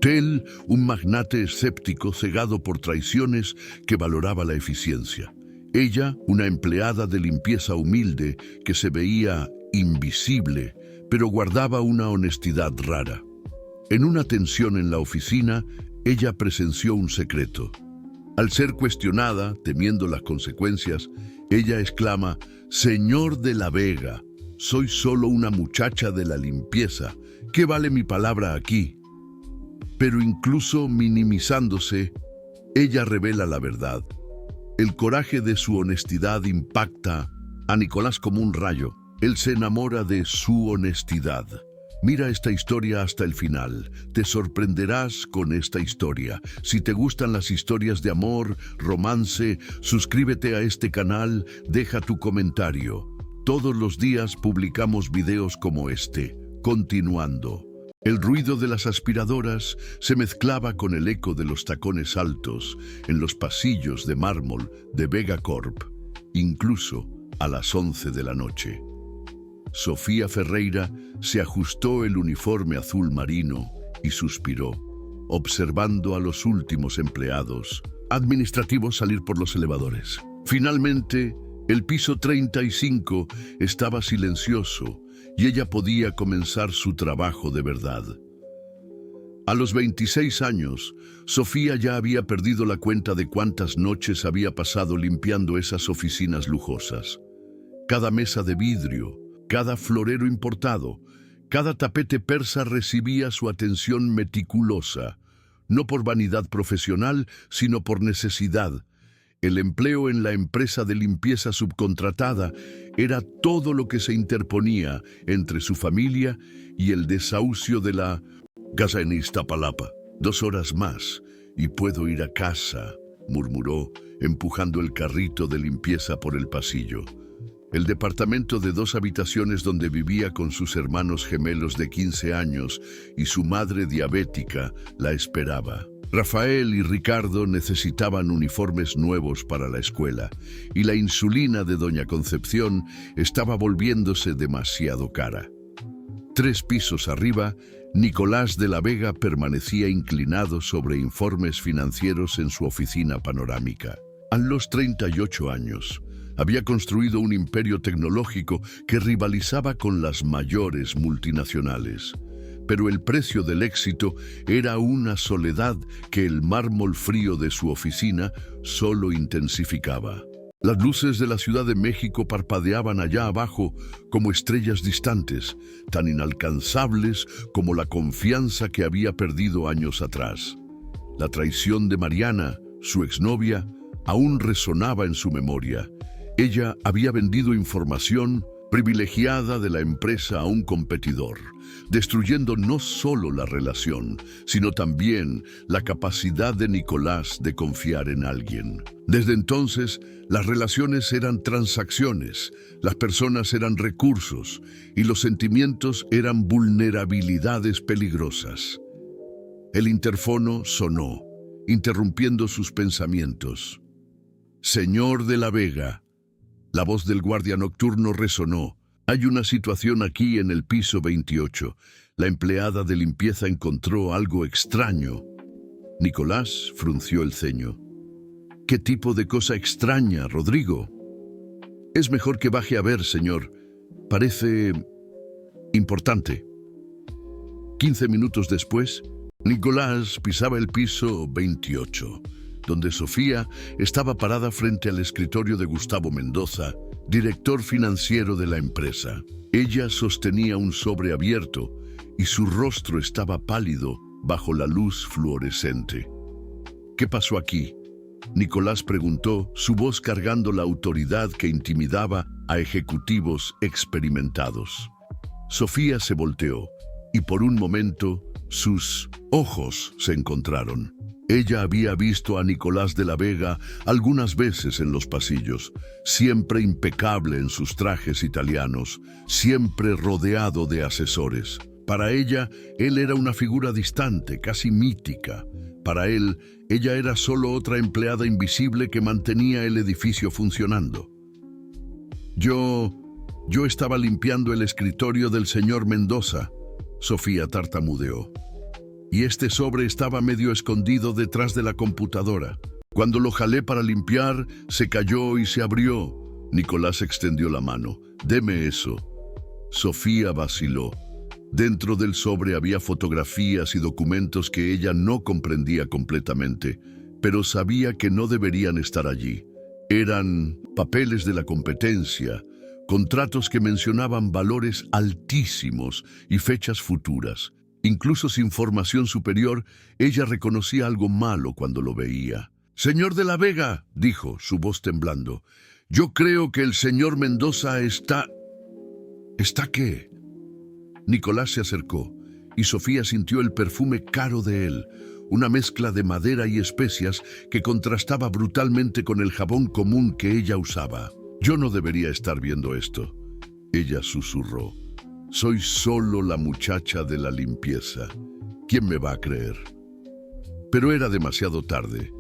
Tel, un magnate escéptico cegado por traiciones que valoraba la eficiencia. Ella, una empleada de limpieza humilde que se veía invisible, pero guardaba una honestidad rara. En una tensión en la oficina, ella presenció un secreto. Al ser cuestionada, temiendo las consecuencias, ella exclama: «Señor de la Vega, soy solo una muchacha de la limpieza. ¿Qué vale mi palabra aquí?». Pero incluso minimizándose, ella revela la verdad. El coraje de su honestidad impacta a Nicolás como un rayo. Él se enamora de su honestidad. Mira esta historia hasta el final. Te sorprenderás con esta historia. Si te gustan las historias de amor, romance, suscríbete a este canal, deja tu comentario. Todos los días publicamos videos como este. Continuando. El ruido de las aspiradoras se mezclaba con el eco de los tacones altos en los pasillos de mármol de Vega Corp, incluso a las 11 de la noche. Sofía Ferreira se ajustó el uniforme azul marino y suspiró, observando a los últimos empleados administrativos salir por los elevadores. Finalmente, el piso 35 estaba silencioso y ella podía comenzar su trabajo de verdad. A los 26 años, Sofía ya había perdido la cuenta de cuántas noches había pasado limpiando esas oficinas lujosas. Cada mesa de vidrio, cada florero importado, cada tapete persa recibía su atención meticulosa, no por vanidad profesional, sino por necesidad. El empleo en la empresa de limpieza subcontratada era todo lo que se interponía entre su familia y el desahucio de la casa en Iztapalapa. 2 horas más y puedo ir a casa, murmuró, empujando el carrito de limpieza por el pasillo. El departamento de 2 habitaciones donde vivía con sus hermanos gemelos de 15 años y su madre diabética la esperaba. Rafael y Ricardo necesitaban uniformes nuevos para la escuela y la insulina de doña Concepción estaba volviéndose demasiado cara. 3 pisos arriba, Nicolás de la Vega permanecía inclinado sobre informes financieros en su oficina panorámica. A los 38 años, había construido un imperio tecnológico que rivalizaba con las mayores multinacionales. Pero el precio del éxito era una soledad que el mármol frío de su oficina solo intensificaba. Las luces de la Ciudad de México parpadeaban allá abajo como estrellas distantes, tan inalcanzables como la confianza que había perdido años atrás. La traición de Mariana, su exnovia, aún resonaba en su memoria. Ella había vendido información privilegiada de la empresa a un competidor, destruyendo no solo la relación, sino también la capacidad de Nicolás de confiar en alguien. Desde entonces, las relaciones eran transacciones, las personas eran recursos y los sentimientos eran vulnerabilidades peligrosas. El interfono sonó, interrumpiendo sus pensamientos. «Señor de la Vega». La voz del guardia nocturno resonó. «Hay una situación aquí en el piso 28. La empleada de limpieza encontró algo extraño». Nicolás frunció el ceño. «¿Qué tipo de cosa extraña, Rodrigo?» «Es mejor que baje a ver, señor. Parece importante». 15 minutos después, Nicolás pisaba el piso 28. Donde Sofía estaba parada frente al escritorio de Gustavo Mendoza, director financiero de la empresa. Ella sostenía un sobre abierto y su rostro estaba pálido bajo la luz fluorescente. «¿Qué pasó aquí?», Nicolás preguntó, su voz cargando la autoridad que intimidaba a ejecutivos experimentados. Sofía se volteó y por un momento sus ojos se encontraron. Ella había visto a Nicolás de la Vega algunas veces en los pasillos, siempre impecable en sus trajes italianos, siempre rodeado de asesores. Para ella, él era una figura distante, casi mítica. Para él, ella era solo otra empleada invisible que mantenía el edificio funcionando. Yo estaba limpiando el escritorio del señor Mendoza», Sofía tartamudeó. y este sobre estaba medio escondido detrás de la computadora. Cuando lo jalé para limpiar, se cayó y se abrió. Nicolás extendió la mano. «Deme eso». Sofía vaciló. Dentro del sobre había fotografías y documentos que ella no comprendía completamente, pero sabía que no deberían estar allí. Eran papeles de la competencia, contratos que mencionaban valores altísimos y fechas futuras. Incluso sin formación superior, ella reconocía algo malo cuando lo veía. «Señor de la Vega», dijo, su voz temblando, «yo creo que el señor Mendoza está...» ¿Está qué? Nicolás se acercó, y Sofía sintió el perfume caro de él, una mezcla de madera y especias que contrastaba brutalmente con el jabón común que ella usaba. «Yo no debería estar viendo esto», ella susurró. «Soy solo la muchacha de la limpieza. ¿Quién me va a creer?» Pero era demasiado tarde.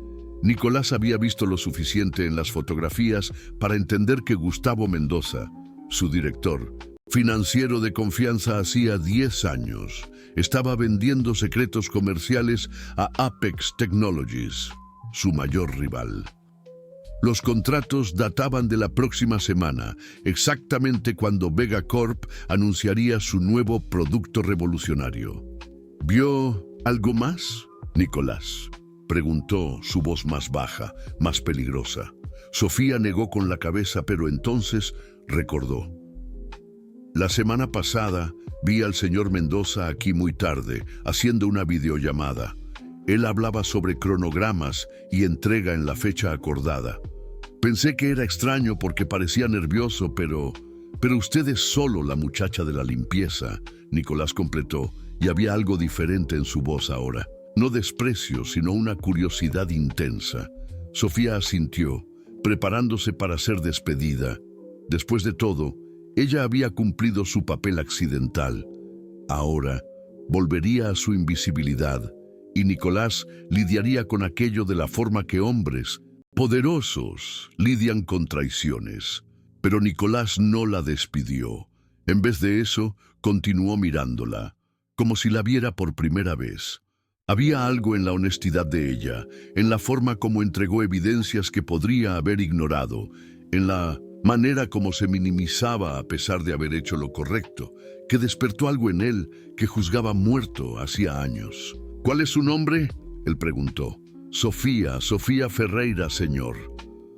Nicolás había visto lo suficiente en las fotografías para entender que Gustavo Mendoza, su director, financiero de confianza hacía 10 años, estaba vendiendo secretos comerciales a Apex Technologies, su mayor rival. Los contratos databan de la próxima semana, exactamente cuando Vega Corp anunciaría su nuevo producto revolucionario. «¿Vio algo más, Nicolás?», preguntó, su voz más baja, más peligrosa. Sofía negó con la cabeza, pero entonces recordó. «La semana pasada vi al señor Mendoza aquí muy tarde, haciendo una videollamada. Él hablaba sobre cronogramas y entrega en la fecha acordada. Pensé que era extraño porque parecía nervioso, pero usted es solo la muchacha de la limpieza», Nicolás completó, y había algo diferente en su voz ahora. No desprecio, sino una curiosidad intensa. Sofía asintió, preparándose para ser despedida. Después de todo, ella había cumplido su papel accidental. Ahora, volvería a su invisibilidad, y Nicolás lidiaría con aquello de la forma que hombres poderosos lidian con traiciones. Pero Nicolás no la despidió. En vez de eso, continuó mirándola, como si la viera por primera vez. Había algo en la honestidad de ella, en la forma como entregó evidencias que podría haber ignorado, en la manera como se minimizaba a pesar de haber hecho lo correcto, que despertó algo en él que juzgaba muerto hacía años. «¿Cuál es su nombre?», él preguntó. «Sofía Ferreira, señor».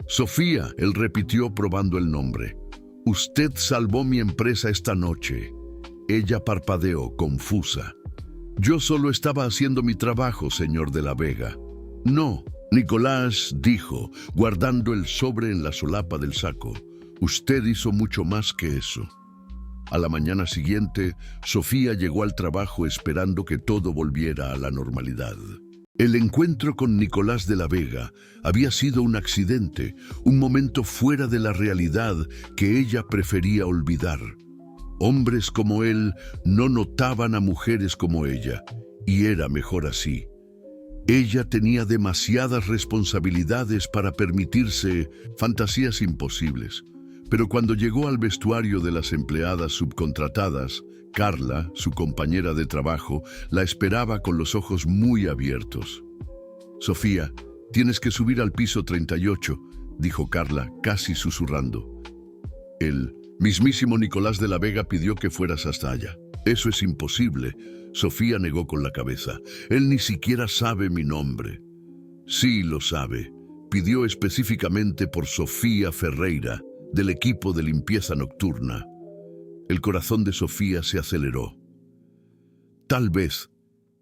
«Sofía», él repitió probando el nombre. «Usted salvó mi empresa esta noche». Ella parpadeó, confusa. «Yo solo estaba haciendo mi trabajo, señor de la Vega». «No», Nicolás dijo, guardando el sobre en la solapa del saco. «Usted hizo mucho más que eso». A la mañana siguiente, Sofía llegó al trabajo esperando que todo volviera a la normalidad. El encuentro con Nicolás de la Vega había sido un accidente, un momento fuera de la realidad que ella prefería olvidar. Hombres como él no notaban a mujeres como ella, y era mejor así. Ella tenía demasiadas responsabilidades para permitirse fantasías imposibles. Pero cuando llegó al vestuario de las empleadas subcontratadas, Carla, su compañera de trabajo, la esperaba con los ojos muy abiertos. «Sofía, tienes que subir al piso 38», dijo Carla, casi susurrando. «El mismísimo Nicolás de la Vega pidió que fueras hasta allá». «Eso es imposible», Sofía negó con la cabeza. «Él ni siquiera sabe mi nombre». «Sí lo sabe. Pidió específicamente por Sofía Ferreira, del equipo de limpieza nocturna». El corazón de Sofía se aceleró. Tal vez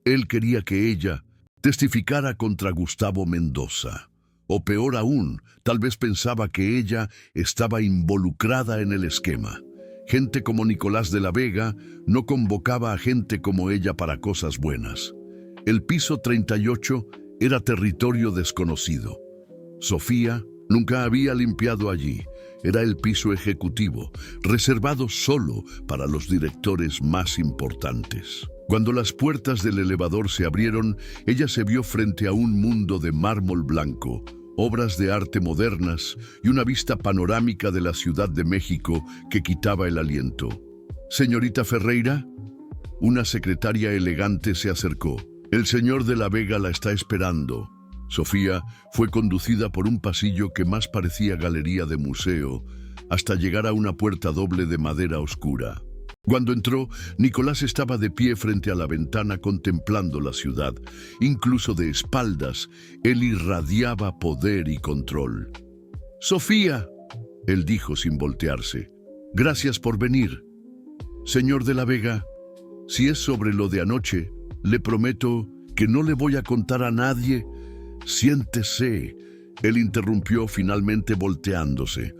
él quería que ella testificara contra Gustavo Mendoza. O peor aún, tal vez pensaba que ella estaba involucrada en el esquema. Gente como Nicolás de la Vega no convocaba a gente como ella para cosas buenas. El piso 38 era territorio desconocido. Sofía nunca había limpiado allí. Era el piso ejecutivo, reservado solo para los directores más importantes. Cuando las puertas del elevador se abrieron, ella se vio frente a un mundo de mármol blanco, obras de arte modernas y una vista panorámica de la Ciudad de México que quitaba el aliento. «Señorita Ferreira». Una secretaria elegante se acercó. El señor de la Vega la está esperando. Sofía fue conducida por un pasillo que más parecía galería de museo, hasta llegar a una puerta doble de madera oscura. Cuando entró, Nicolás estaba de pie frente a la ventana contemplando la ciudad. Incluso de espaldas, él irradiaba poder y control. «Sofía», él dijo sin voltearse, «gracias por venir. Señor de la Vega, si es sobre lo de anoche, le prometo que no le voy a contar a nadie». «Siéntese», él interrumpió finalmente volteándose.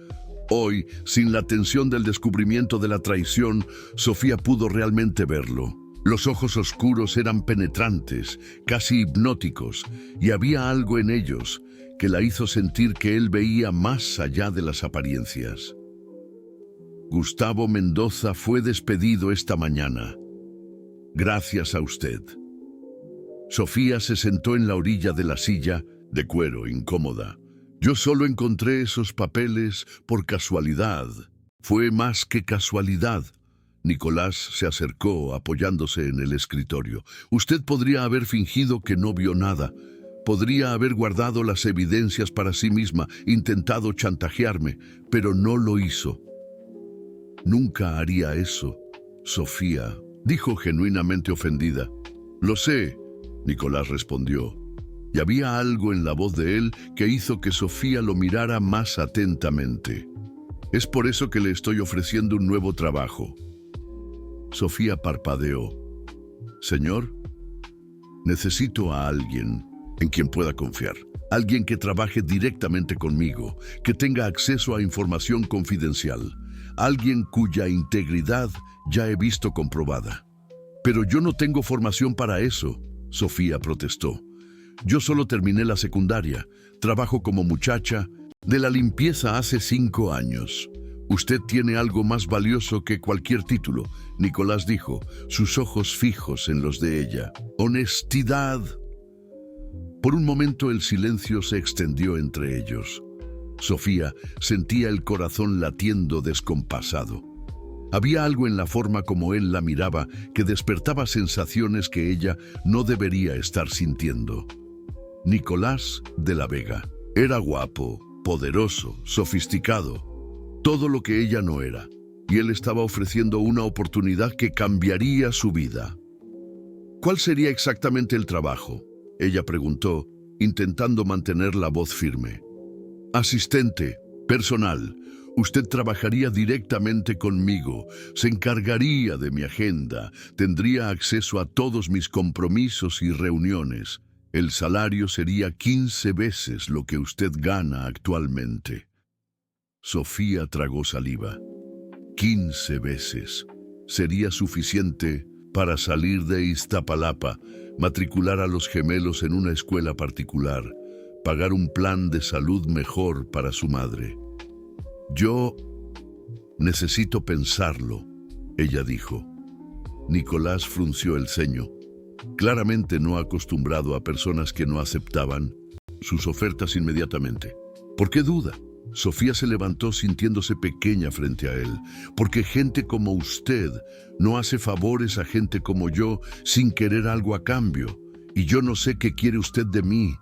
Hoy, sin la tensión del descubrimiento de la traición, Sofía pudo realmente verlo. Los ojos oscuros eran penetrantes, casi hipnóticos, y había algo en ellos que la hizo sentir que él veía más allá de las apariencias. Gustavo Mendoza fue despedido esta mañana. Gracias a usted. Sofía se sentó en la orilla de la silla, de cuero, incómoda. Yo solo encontré esos papeles por casualidad. Fue más que casualidad. Nicolás se acercó apoyándose en el escritorio. Usted podría haber fingido que no vio nada. Podría haber guardado las evidencias para sí misma, intentado chantajearme, pero no lo hizo. Nunca haría eso, Sofía, dijo genuinamente ofendida. Lo sé, Nicolás respondió. Y había algo en la voz de él que hizo que Sofía lo mirara más atentamente. Es por eso que le estoy ofreciendo un nuevo trabajo. Sofía parpadeó. Señor, necesito a alguien en quien pueda confiar. Alguien que trabaje directamente conmigo, que tenga acceso a información confidencial. Alguien cuya integridad ya he visto comprobada. Pero yo no tengo formación para eso, Sofía protestó. Yo solo terminé la secundaria, trabajo como muchacha de la limpieza hace 5 años. Usted tiene algo más valioso que cualquier título, Nicolás dijo, sus ojos fijos en los de ella. Honestidad. Por un momento el silencio se extendió entre ellos. Sofía sentía el corazón latiendo descompasado. Había algo en la forma como él la miraba que despertaba sensaciones que ella no debería estar sintiendo. Nicolás de la Vega era guapo, poderoso, sofisticado, todo lo que ella no era, y él estaba ofreciendo una oportunidad que cambiaría su vida. ¿Cuál sería exactamente el trabajo?, ella preguntó, intentando mantener la voz firme. Asistente, personal. Usted trabajaría directamente conmigo, se encargaría de mi agenda, tendría acceso a todos mis compromisos y reuniones. El salario sería 15 veces lo que usted gana actualmente. Sofía tragó saliva. 15 veces. Sería suficiente para salir de Iztapalapa, matricular a los gemelos en una escuela particular, pagar un plan de salud mejor para su madre. Yo necesito pensarlo, ella dijo. Nicolás frunció el ceño. Claramente no acostumbrado a personas que no aceptaban sus ofertas inmediatamente. ¿Por qué duda? Sofía se levantó sintiéndose pequeña frente a él. Porque gente como usted no hace favores a gente como yo sin querer algo a cambio. Y yo no sé qué quiere usted de mí.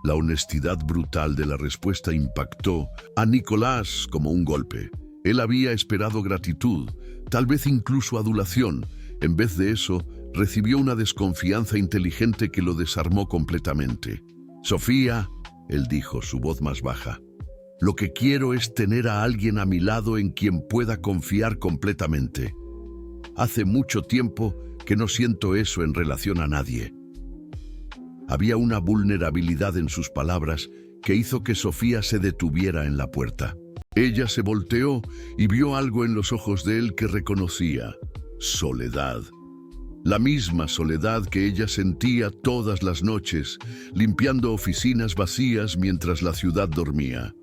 La honestidad brutal de la respuesta impactó a Nicolás como un golpe. Él había esperado gratitud, tal vez incluso adulación. En vez de eso, recibió una desconfianza inteligente que lo desarmó completamente. Sofía, él dijo, su voz más baja, lo que quiero es tener a alguien a mi lado en quien pueda confiar completamente. Hace mucho tiempo que no siento eso en relación a nadie. Había una vulnerabilidad en sus palabras que hizo que Sofía se detuviera en la puerta. Ella se volteó y vio algo en los ojos de él que reconocía: soledad. La misma soledad que ella sentía todas las noches, limpiando oficinas vacías mientras la ciudad dormía.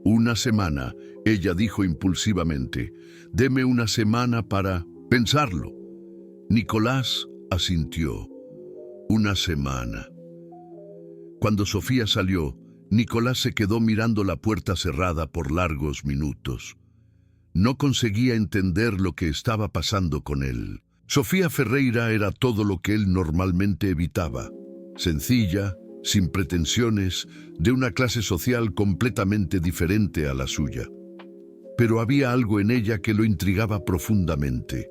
Una semana, ella dijo impulsivamente, «Deme una semana para pensarlo». Nicolás asintió. Una semana. Cuando Sofía salió, Nicolás se quedó mirando la puerta cerrada por largos minutos. No conseguía entender lo que estaba pasando con él. Sofía Ferreira era todo lo que él normalmente evitaba. Sencilla, sin pretensiones, de una clase social completamente diferente a la suya. Pero había algo en ella que lo intrigaba profundamente.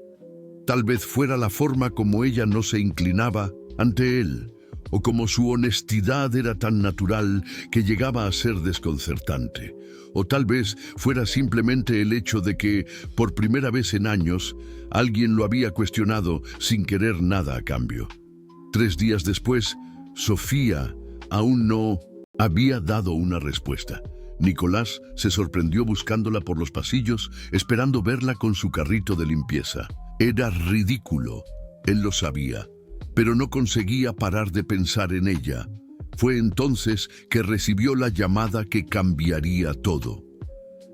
Tal vez fuera la forma como ella no se inclinaba ante él, o como su honestidad era tan natural que llegaba a ser desconcertante. O tal vez fuera simplemente el hecho de que, por primera vez en años, alguien lo había cuestionado sin querer nada a cambio. 3 días después, Sofía aún no había dado una respuesta. Nicolás se sorprendió buscándola por los pasillos, esperando verla con su carrito de limpieza. Era ridículo, él lo sabía, pero no conseguía parar de pensar en ella. Fue entonces que recibió la llamada que cambiaría todo.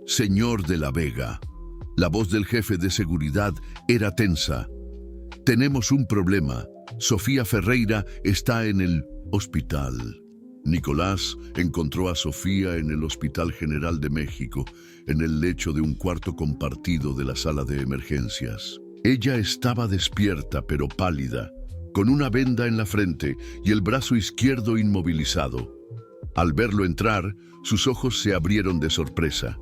Señor de la Vega. La voz del jefe de seguridad era tensa. Tenemos un problema. Sofía Ferreira está en el hospital. Nicolás encontró a Sofía en el Hospital General de México, en el lecho de un cuarto compartido de la sala de emergencias. Ella estaba despierta pero pálida, con una venda en la frente y el brazo izquierdo inmovilizado. Al verlo entrar, sus ojos se abrieron de sorpresa.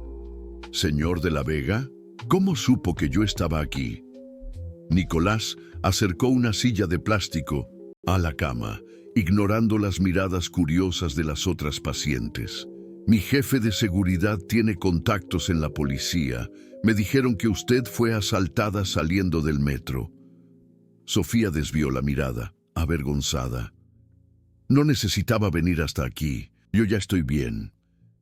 «¿Señor de la Vega? ¿Cómo supo que yo estaba aquí?» Nicolás acercó una silla de plástico a la cama, ignorando las miradas curiosas de las otras pacientes. «Mi jefe de seguridad tiene contactos en la policía. Me dijeron que usted fue asaltada saliendo del metro». Sofía desvió la mirada, avergonzada. «No necesitaba venir hasta aquí. Yo ya estoy bien.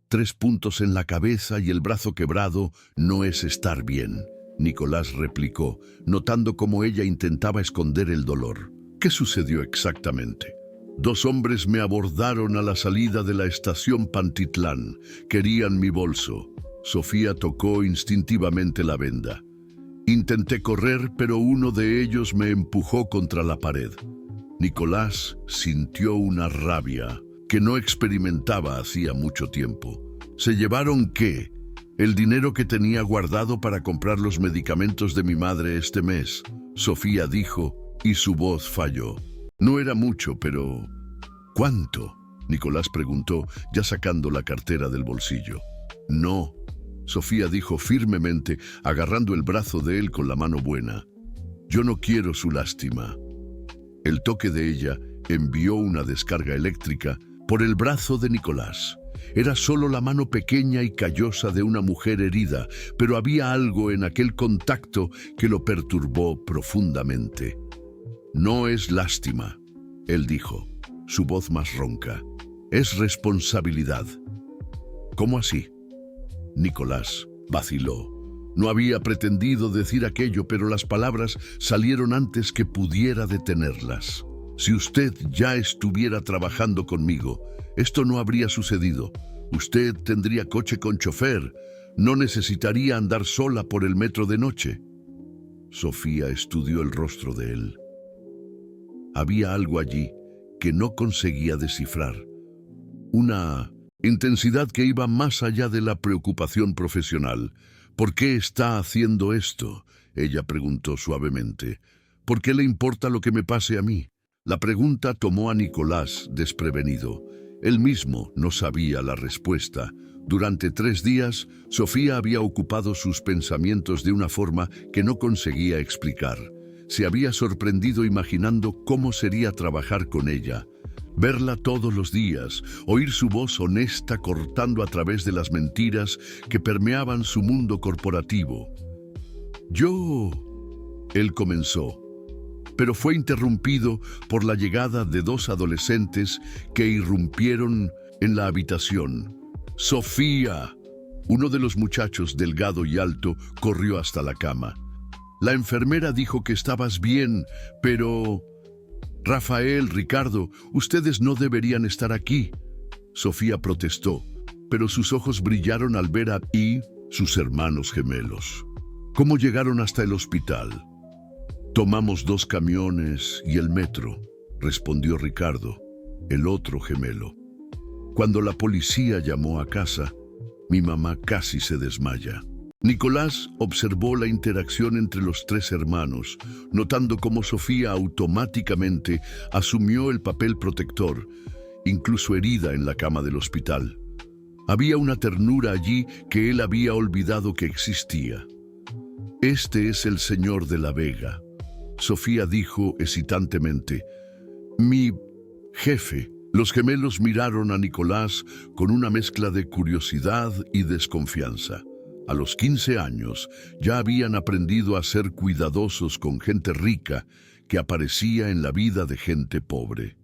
3 puntos en la cabeza y el brazo quebrado no es estar bien», Nicolás replicó, notando cómo ella intentaba esconder el dolor. «¿Qué sucedió exactamente?» «2 hombres me abordaron a la salida de la estación Pantitlán. Querían mi bolso». Sofía tocó instintivamente la venda. «Intenté correr, pero uno de ellos me empujó contra la pared». Nicolás sintió una rabia que no experimentaba hacía mucho tiempo. «¿Se llevaron qué?» «El dinero que tenía guardado para comprar los medicamentos de mi madre este mes», Sofía dijo, y su voz falló. «No era mucho, pero...» «¿Cuánto?», Nicolás preguntó, ya sacando la cartera del bolsillo. «No», Sofía dijo firmemente, agarrando el brazo de él con la mano buena. «Yo no quiero su lástima». El toque de ella envió una descarga eléctrica por el brazo de Nicolás. Era solo la mano pequeña y callosa de una mujer herida, pero había algo en aquel contacto que lo perturbó profundamente. «No es lástima», él dijo, su voz más ronca. «Es responsabilidad». «¿Cómo así?». Nicolás vaciló. No había pretendido decir aquello, pero las palabras salieron antes que pudiera detenerlas. «Si usted ya estuviera trabajando conmigo, esto no habría sucedido. Usted tendría coche con chofer, no necesitaría andar sola por el metro de noche». Sofía estudió el rostro de él. Había algo allí que no conseguía descifrar. Una intensidad que iba más allá de la preocupación profesional. «¿Por qué está haciendo esto?», ella preguntó suavemente. «¿Por qué le importa lo que me pase a mí?». La pregunta tomó a Nicolás desprevenido. Él mismo no sabía la respuesta. Durante 3 días, Sofía había ocupado sus pensamientos de una forma que no conseguía explicar. Se había sorprendido imaginando cómo sería trabajar con ella. Verla todos los días, oír su voz honesta cortando a través de las mentiras que permeaban su mundo corporativo. Él comenzó, pero fue interrumpido por la llegada de 2 adolescentes que irrumpieron en la habitación. «¡Sofía!». Uno de los muchachos, delgado y alto, corrió hasta la cama. «La enfermera dijo que estabas bien, pero...». «Rafael, Ricardo, ustedes no deberían estar aquí». Sofía protestó, pero sus ojos brillaron al ver a sus hermanos gemelos. «¿Cómo llegaron hasta el hospital?». «Tomamos 2 camiones y el metro», respondió Ricardo, el otro gemelo. «Cuando la policía llamó a casa, mi mamá casi se desmaya». Nicolás observó la interacción entre los tres hermanos, notando cómo Sofía automáticamente asumió el papel protector, incluso herida en la cama del hospital. Había una ternura allí que él había olvidado que existía. «Este es el señor de la Vega», Sofía dijo hesitantemente. «Mi jefe». Los gemelos miraron a Nicolás con una mezcla de curiosidad y desconfianza. A los 15 años ya habían aprendido a ser cuidadosos con gente rica que aparecía en la vida de gente pobre.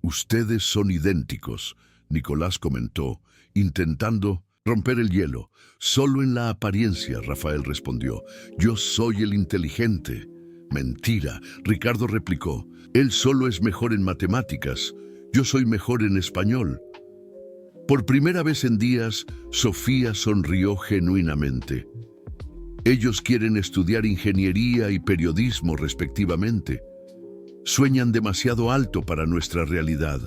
«Ustedes son idénticos», Nicolás comentó, intentando romper el hielo. «Solo en la apariencia», Rafael respondió. «Yo soy el inteligente». «Mentira», Ricardo replicó. «Él solo es mejor en matemáticas. Yo soy mejor en español». Por primera vez en días, Sofía sonrió genuinamente. «Ellos quieren estudiar ingeniería y periodismo respectivamente. Sueñan demasiado alto para nuestra realidad».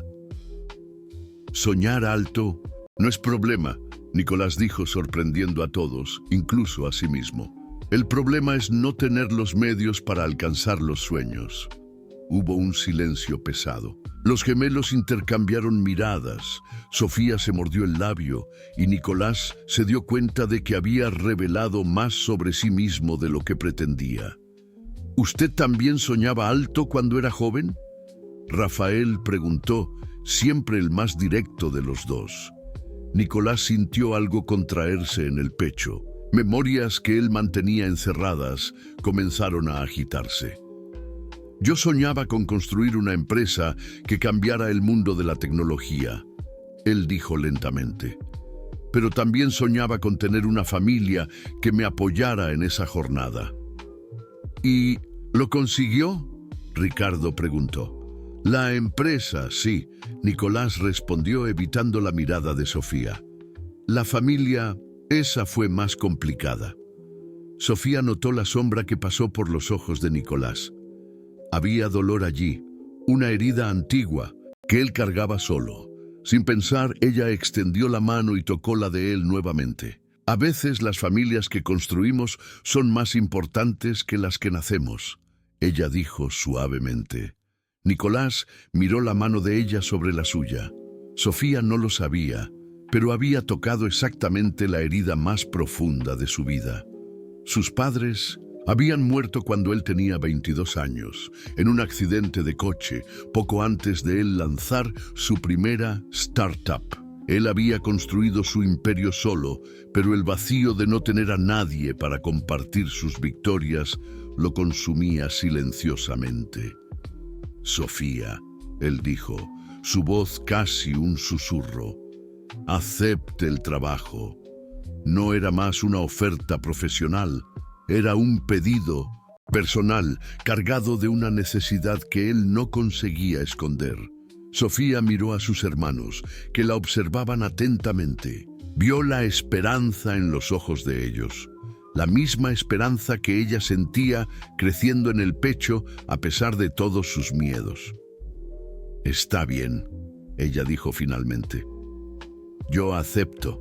«Soñar alto no es problema», Nicolás dijo, sorprendiendo a todos, incluso a sí mismo. «El problema es no tener los medios para alcanzar los sueños». Hubo un silencio pesado. Los gemelos intercambiaron miradas. Sofía se mordió el labio y Nicolás se dio cuenta de que había revelado más sobre sí mismo de lo que pretendía. «¿Usted también soñaba alto cuando era joven?», Rafael preguntó, siempre el más directo de los dos. Nicolás sintió algo contraerse en el pecho. Memorias que él mantenía encerradas comenzaron a agitarse. «Yo soñaba con construir una empresa que cambiara el mundo de la tecnología», él dijo lentamente. «Pero también soñaba con tener una familia que me apoyara en esa jornada». «¿Y lo consiguió?», Ricardo preguntó. «La empresa, sí», Nicolás respondió evitando la mirada de Sofía. «La familia, esa fue más complicada». Sofía notó la sombra que pasó por los ojos de Nicolás. Había dolor allí, una herida antigua que él cargaba solo. Sin pensar, ella extendió la mano y tocó la de él nuevamente. «A veces las familias que construimos son más importantes que las que nacemos», ella dijo suavemente. Nicolás miró la mano de ella sobre la suya. Sofía no lo sabía, pero había tocado exactamente la herida más profunda de su vida. Sus padres habían muerto cuando él tenía 22 años, en un accidente de coche, poco antes de él lanzar su primera startup. Él había construido su imperio solo, pero el vacío de no tener a nadie para compartir sus victorias lo consumía silenciosamente. «Sofía», él dijo, su voz casi un susurro, «acepte el trabajo». No era más una oferta profesional, era un pedido personal cargado de una necesidad que él no conseguía esconder. Sofía miró a sus hermanos, que la observaban atentamente. Vio la esperanza en los ojos de ellos, la misma esperanza que ella sentía creciendo en el pecho a pesar de todos sus miedos. «Está bien», ella dijo finalmente. «Yo acepto».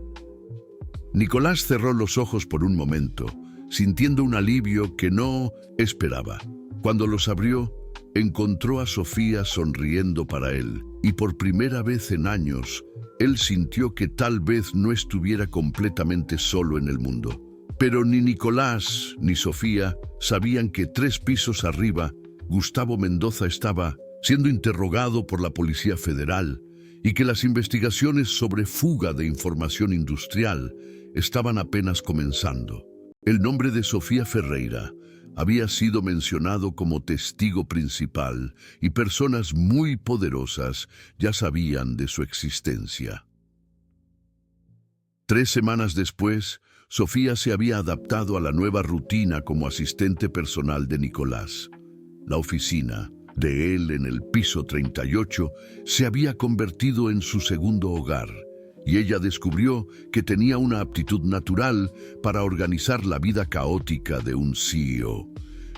Nicolás cerró los ojos por un momento, sintiendo un alivio que no esperaba. Cuando los abrió, encontró a Sofía sonriendo para él, y por primera vez en años, él sintió que tal vez no estuviera completamente solo en el mundo. Pero ni Nicolás ni Sofía sabían que 3 pisos arriba, Gustavo Mendoza estaba siendo interrogado por la Policía Federal y que las investigaciones sobre fuga de información industrial estaban apenas comenzando. El nombre de Sofía Ferreira había sido mencionado como testigo principal y personas muy poderosas ya sabían de su existencia. 3 semanas después, Sofía se había adaptado a la nueva rutina como asistente personal de Nicolás. La oficina de él en el piso 38 se había convertido en su segundo hogar, y ella descubrió que tenía una aptitud natural para organizar la vida caótica de un CEO.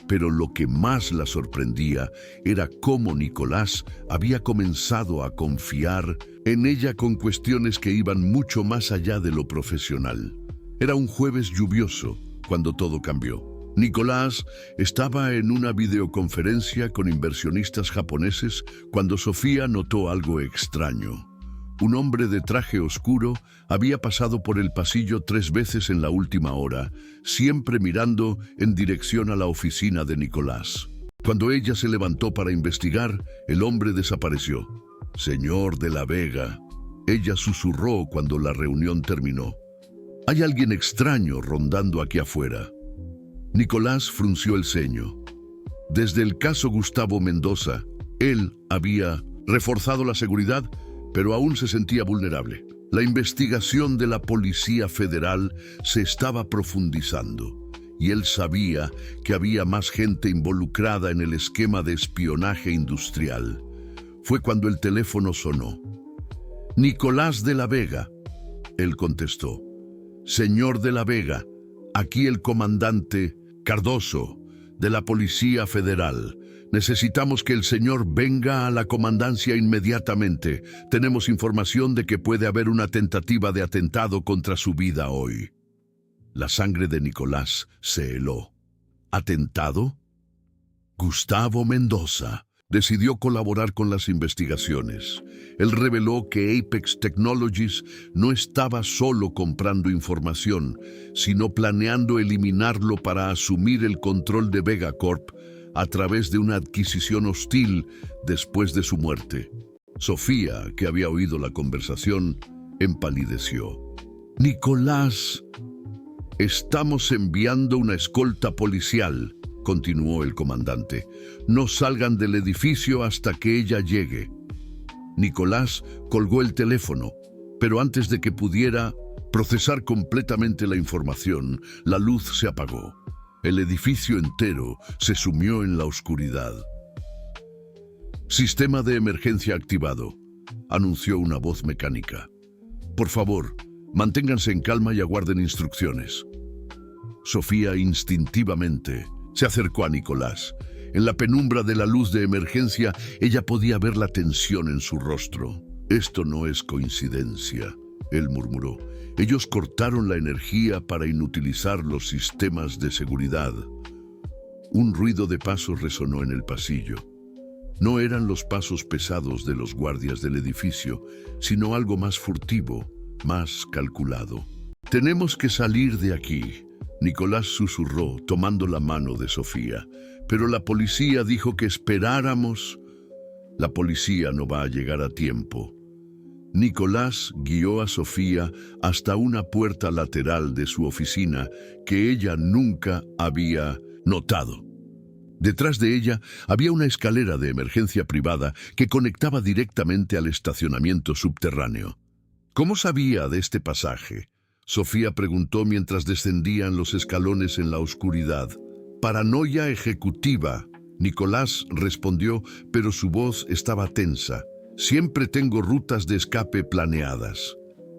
Pero lo que más la sorprendía era cómo Nicolás había comenzado a confiar en ella con cuestiones que iban mucho más allá de lo profesional. Era un jueves lluvioso cuando todo cambió. Nicolás estaba en una videoconferencia con inversionistas japoneses cuando Sofía notó algo extraño. Un hombre de traje oscuro había pasado por el pasillo 3 veces en la última hora, siempre mirando en dirección a la oficina de Nicolás. Cuando ella se levantó para investigar, el hombre desapareció. «Señor de la Vega», ella susurró cuando la reunión terminó. «Hay alguien extraño rondando aquí afuera». Nicolás frunció el ceño. Desde el caso Gustavo Mendoza, él había reforzado la seguridad, pero aún se sentía vulnerable. La investigación de la Policía Federal se estaba profundizando, y él sabía que había más gente involucrada en el esquema de espionaje industrial. Fue cuando el teléfono sonó. «Nicolás de la Vega», él contestó. «Señor de la Vega, aquí el comandante Cardoso, de la Policía Federal. Necesitamos que el señor venga a la comandancia inmediatamente. Tenemos información de que puede haber una tentativa de atentado contra su vida hoy». La sangre de Nicolás se heló. ¿Atentado? Gustavo Mendoza decidió colaborar con las investigaciones. Él reveló que Apex Technologies no estaba solo comprando información, sino planeando eliminarlo para asumir el control de Vegacorp a través de una adquisición hostil después de su muerte. Sofía, que había oído la conversación, empalideció. «Nicolás, estamos enviando una escolta policial», continuó el comandante. «No salgan del edificio hasta que ella llegue». Nicolás colgó el teléfono, pero antes de que pudiera procesar completamente la información, la luz se apagó. El edificio entero se sumió en la oscuridad. «Sistema de emergencia activado», anunció una voz mecánica. «Por favor, manténganse en calma y aguarden instrucciones». Sofía instintivamente se acercó a Nicolás. En la penumbra de la luz de emergencia, ella podía ver la tensión en su rostro. «Esto no es coincidencia», él murmuró. «Ellos cortaron la energía para inutilizar los sistemas de seguridad». Un ruido de pasos resonó en el pasillo. No eran los pasos pesados de los guardias del edificio, sino algo más furtivo, más calculado. «Tenemos que salir de aquí», Nicolás susurró, tomando la mano de Sofía. «Pero la policía dijo que esperáramos». «La policía no va a llegar a tiempo». Nicolás guió a Sofía hasta una puerta lateral de su oficina que ella nunca había notado. Detrás de ella había una escalera de emergencia privada que conectaba directamente al estacionamiento subterráneo. «¿Cómo sabía de este pasaje?», Sofía preguntó mientras descendían los escalones en la oscuridad. «Paranoia ejecutiva», Nicolás respondió, pero su voz estaba tensa. «Siempre tengo rutas de escape planeadas».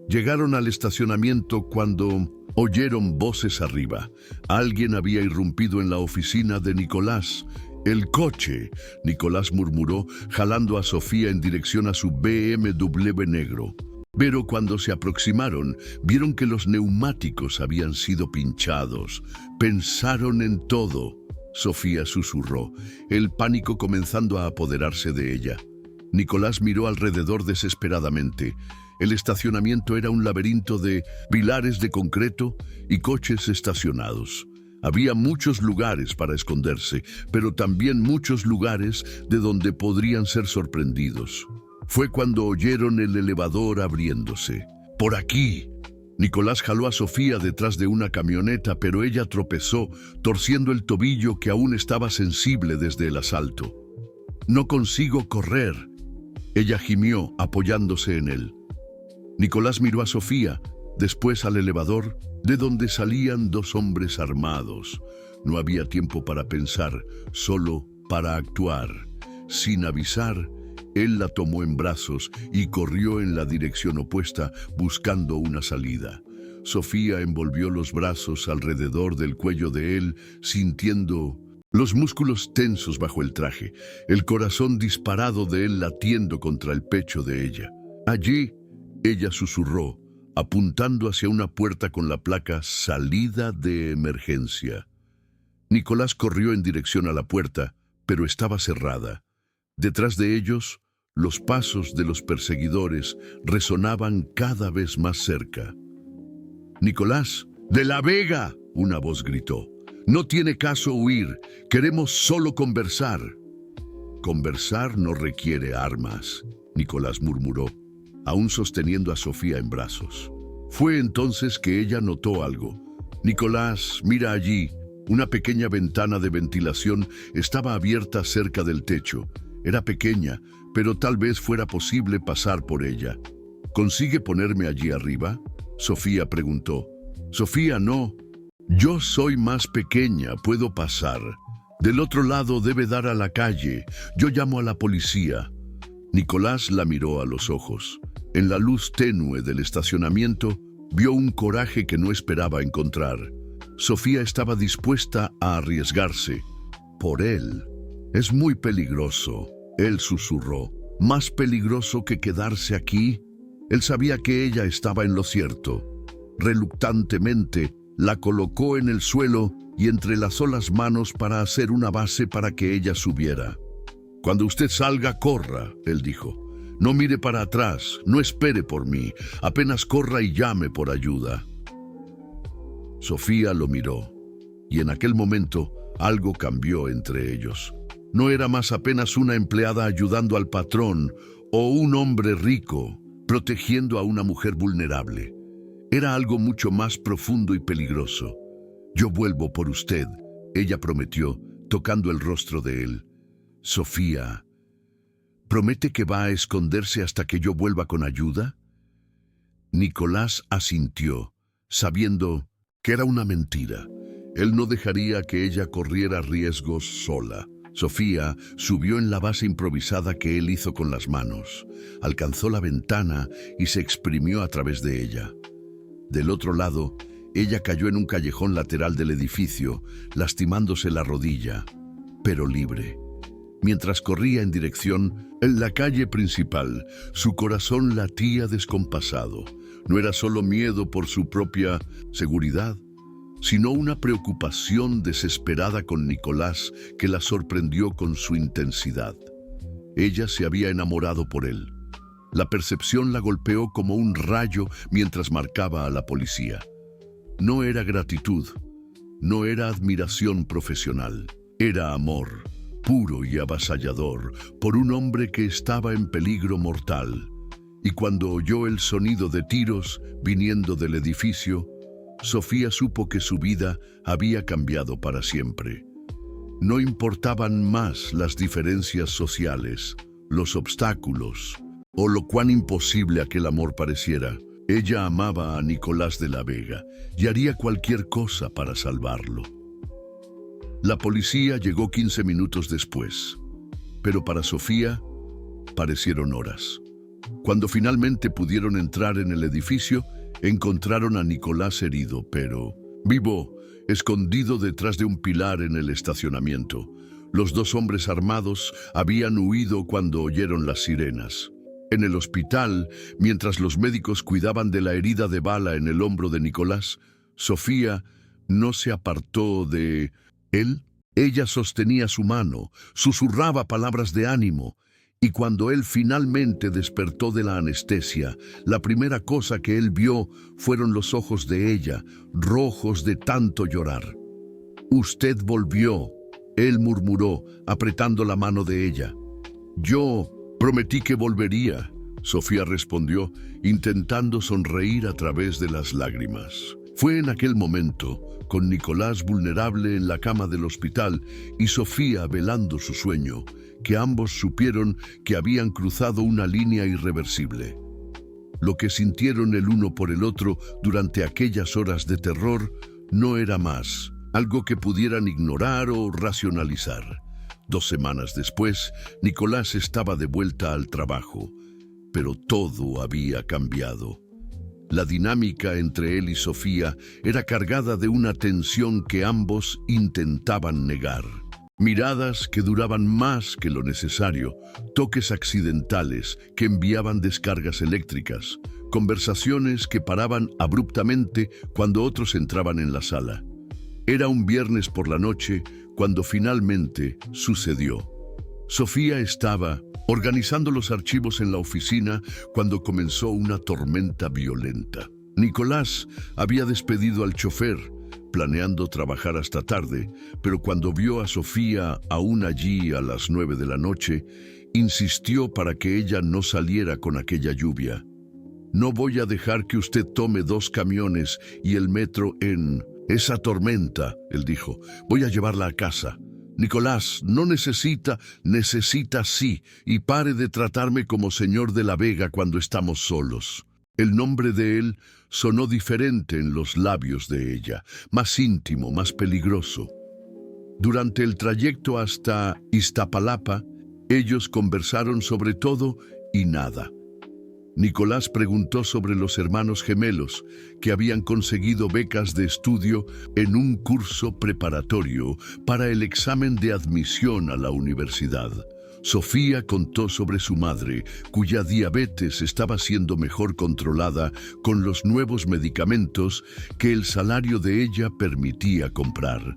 Llegaron al estacionamiento cuando oyeron voces arriba. Alguien había irrumpido en la oficina de Nicolás. «El coche», Nicolás murmuró, jalando a Sofía en dirección a su BMW negro. Pero cuando se aproximaron, vieron que los neumáticos habían sido pinchados. «Pensaron en todo», Sofía susurró, el pánico comenzando a apoderarse de ella. Nicolás miró alrededor desesperadamente. El estacionamiento era un laberinto de pilares de concreto y coches estacionados. Había muchos lugares para esconderse, pero también muchos lugares de donde podrían ser sorprendidos. Fue cuando oyeron el elevador abriéndose. «Por aquí». Nicolás jaló a Sofía detrás de una camioneta, pero ella tropezó, torciendo el tobillo que aún estaba sensible desde el asalto. «No consigo correr», ella gimió, apoyándose en él. Nicolás miró a Sofía, después al elevador, de donde salían 2 hombres armados. No había tiempo para pensar, solo para actuar. Sin avisar, él la tomó en brazos y corrió en la dirección opuesta, buscando una salida. Sofía envolvió los brazos alrededor del cuello de él, sintiendo los músculos tensos bajo el traje, el corazón disparado de él latiendo contra el pecho de ella. «Allí», ella susurró, apuntando hacia una puerta con la placa «Salida de emergencia». Nicolás corrió en dirección a la puerta, pero estaba cerrada. Detrás de ellos, los pasos de los perseguidores resonaban cada vez más cerca. «Nicolás, de la Vega», una voz gritó. «No tiene caso huir, queremos solo conversar». «Conversar no requiere armas», Nicolás murmuró, aún sosteniendo a Sofía en brazos. Fue entonces que ella notó algo. «Nicolás, mira allí». Una pequeña ventana de ventilación estaba abierta cerca del techo. Era pequeña, pero tal vez fuera posible pasar por ella. «¿Consigue ponerme allí arriba?», Sofía preguntó. «Sofía, no. Yo soy más pequeña, puedo pasar. Del otro lado debe dar a la calle. Yo llamo a la policía». Nicolás la miró a los ojos. En la luz tenue del estacionamiento, vio un coraje que no esperaba encontrar. Sofía estaba dispuesta a arriesgarse. «Por él. Es muy peligroso», él susurró. «Más peligroso que quedarse aquí». Él sabía que ella estaba en lo cierto. Reluctantemente, la colocó en el suelo y entrelazó las manos para hacer una base para que ella subiera. «Cuando usted salga, corra», él dijo. «No mire para atrás, no espere por mí, apenas corra y llame por ayuda». Sofía lo miró, y en aquel momento algo cambió entre ellos. No era más apenas una empleada ayudando al patrón o un hombre rico protegiendo a una mujer vulnerable. Era algo mucho más profundo y peligroso. «Yo vuelvo por usted», ella prometió, tocando el rostro de él. «Sofía, ¿promete que va a esconderse hasta que yo vuelva con ayuda?» Nicolás asintió, sabiendo que era una mentira. Él no dejaría que ella corriera riesgos sola. Sofía subió en la base improvisada que él hizo con las manos. Alcanzó la ventana y se exprimió a través de ella. Del otro lado, ella cayó en un callejón lateral del edificio, lastimándose la rodilla, pero libre. Mientras corría en dirección a la calle principal, su corazón latía descompasado. No era solo miedo por su propia seguridad, sino una preocupación desesperada con Nicolás que la sorprendió con su intensidad. Ella se había enamorado por él. La percepción la golpeó como un rayo mientras marcaba a la policía. No era gratitud, no era admiración profesional, era amor, puro y avasallador, por un hombre que estaba en peligro mortal. Y cuando oyó el sonido de tiros viniendo del edificio, Sofía supo que su vida había cambiado para siempre. No importaban más las diferencias sociales, los obstáculos, o lo cuán imposible aquel amor pareciera. Ella amaba a Nicolás de la Vega y haría cualquier cosa para salvarlo. La policía llegó 15 minutos después, pero para Sofía parecieron horas. Cuando finalmente pudieron entrar en el edificio, encontraron a Nicolás herido, pero vivo, escondido detrás de un pilar en el estacionamiento. Los dos hombres armados habían huido cuando oyeron las sirenas. En el hospital, mientras los médicos cuidaban de la herida de bala en el hombro de Nicolás, Sofía no se apartó de él. Ella sostenía su mano, susurraba palabras de ánimo, y cuando él finalmente despertó de la anestesia, la primera cosa que él vio fueron los ojos de ella, rojos de tanto llorar. «Usted volvió», él murmuró, apretando la mano de ella. «Yo prometí que volvería», Sofía respondió, intentando sonreír a través de las lágrimas. Fue en aquel momento, con Nicolás vulnerable en la cama del hospital y Sofía velando su sueño, que ambos supieron que habían cruzado una línea irreversible. Lo que sintieron el uno por el otro durante aquellas horas de terror no era más algo que pudieran ignorar o racionalizar. 2 semanas después, Nicolás estaba de vuelta al trabajo, pero todo había cambiado. La dinámica entre él y Sofía era cargada de una tensión que ambos intentaban negar. Miradas que duraban más que lo necesario, toques accidentales que enviaban descargas eléctricas, conversaciones que paraban abruptamente cuando otros entraban en la sala. Era un viernes por la noche cuando finalmente sucedió. Sofía estaba organizando los archivos en la oficina cuando comenzó una tormenta violenta. Nicolás había despedido al chofer, planeando trabajar hasta tarde, pero cuando vio a Sofía aún allí a las 9 de la noche, insistió para que ella no saliera con aquella lluvia. «No voy a dejar que usted tome 2 camiones y el metro en esa tormenta», él dijo. «Voy a llevarla a casa. Nicolás, no necesita sí, y pare de tratarme como señor de la Vega cuando estamos solos». El nombre de él sonó diferente en los labios de ella, más íntimo, más peligroso. Durante el trayecto hasta Iztapalapa, ellos conversaron sobre todo y nada. Nicolás preguntó sobre los hermanos gemelos que habían conseguido becas de estudio en un curso preparatorio para el examen de admisión a la universidad. Sofía contó sobre su madre, cuya diabetes estaba siendo mejor controlada con los nuevos medicamentos que el salario de ella permitía comprar.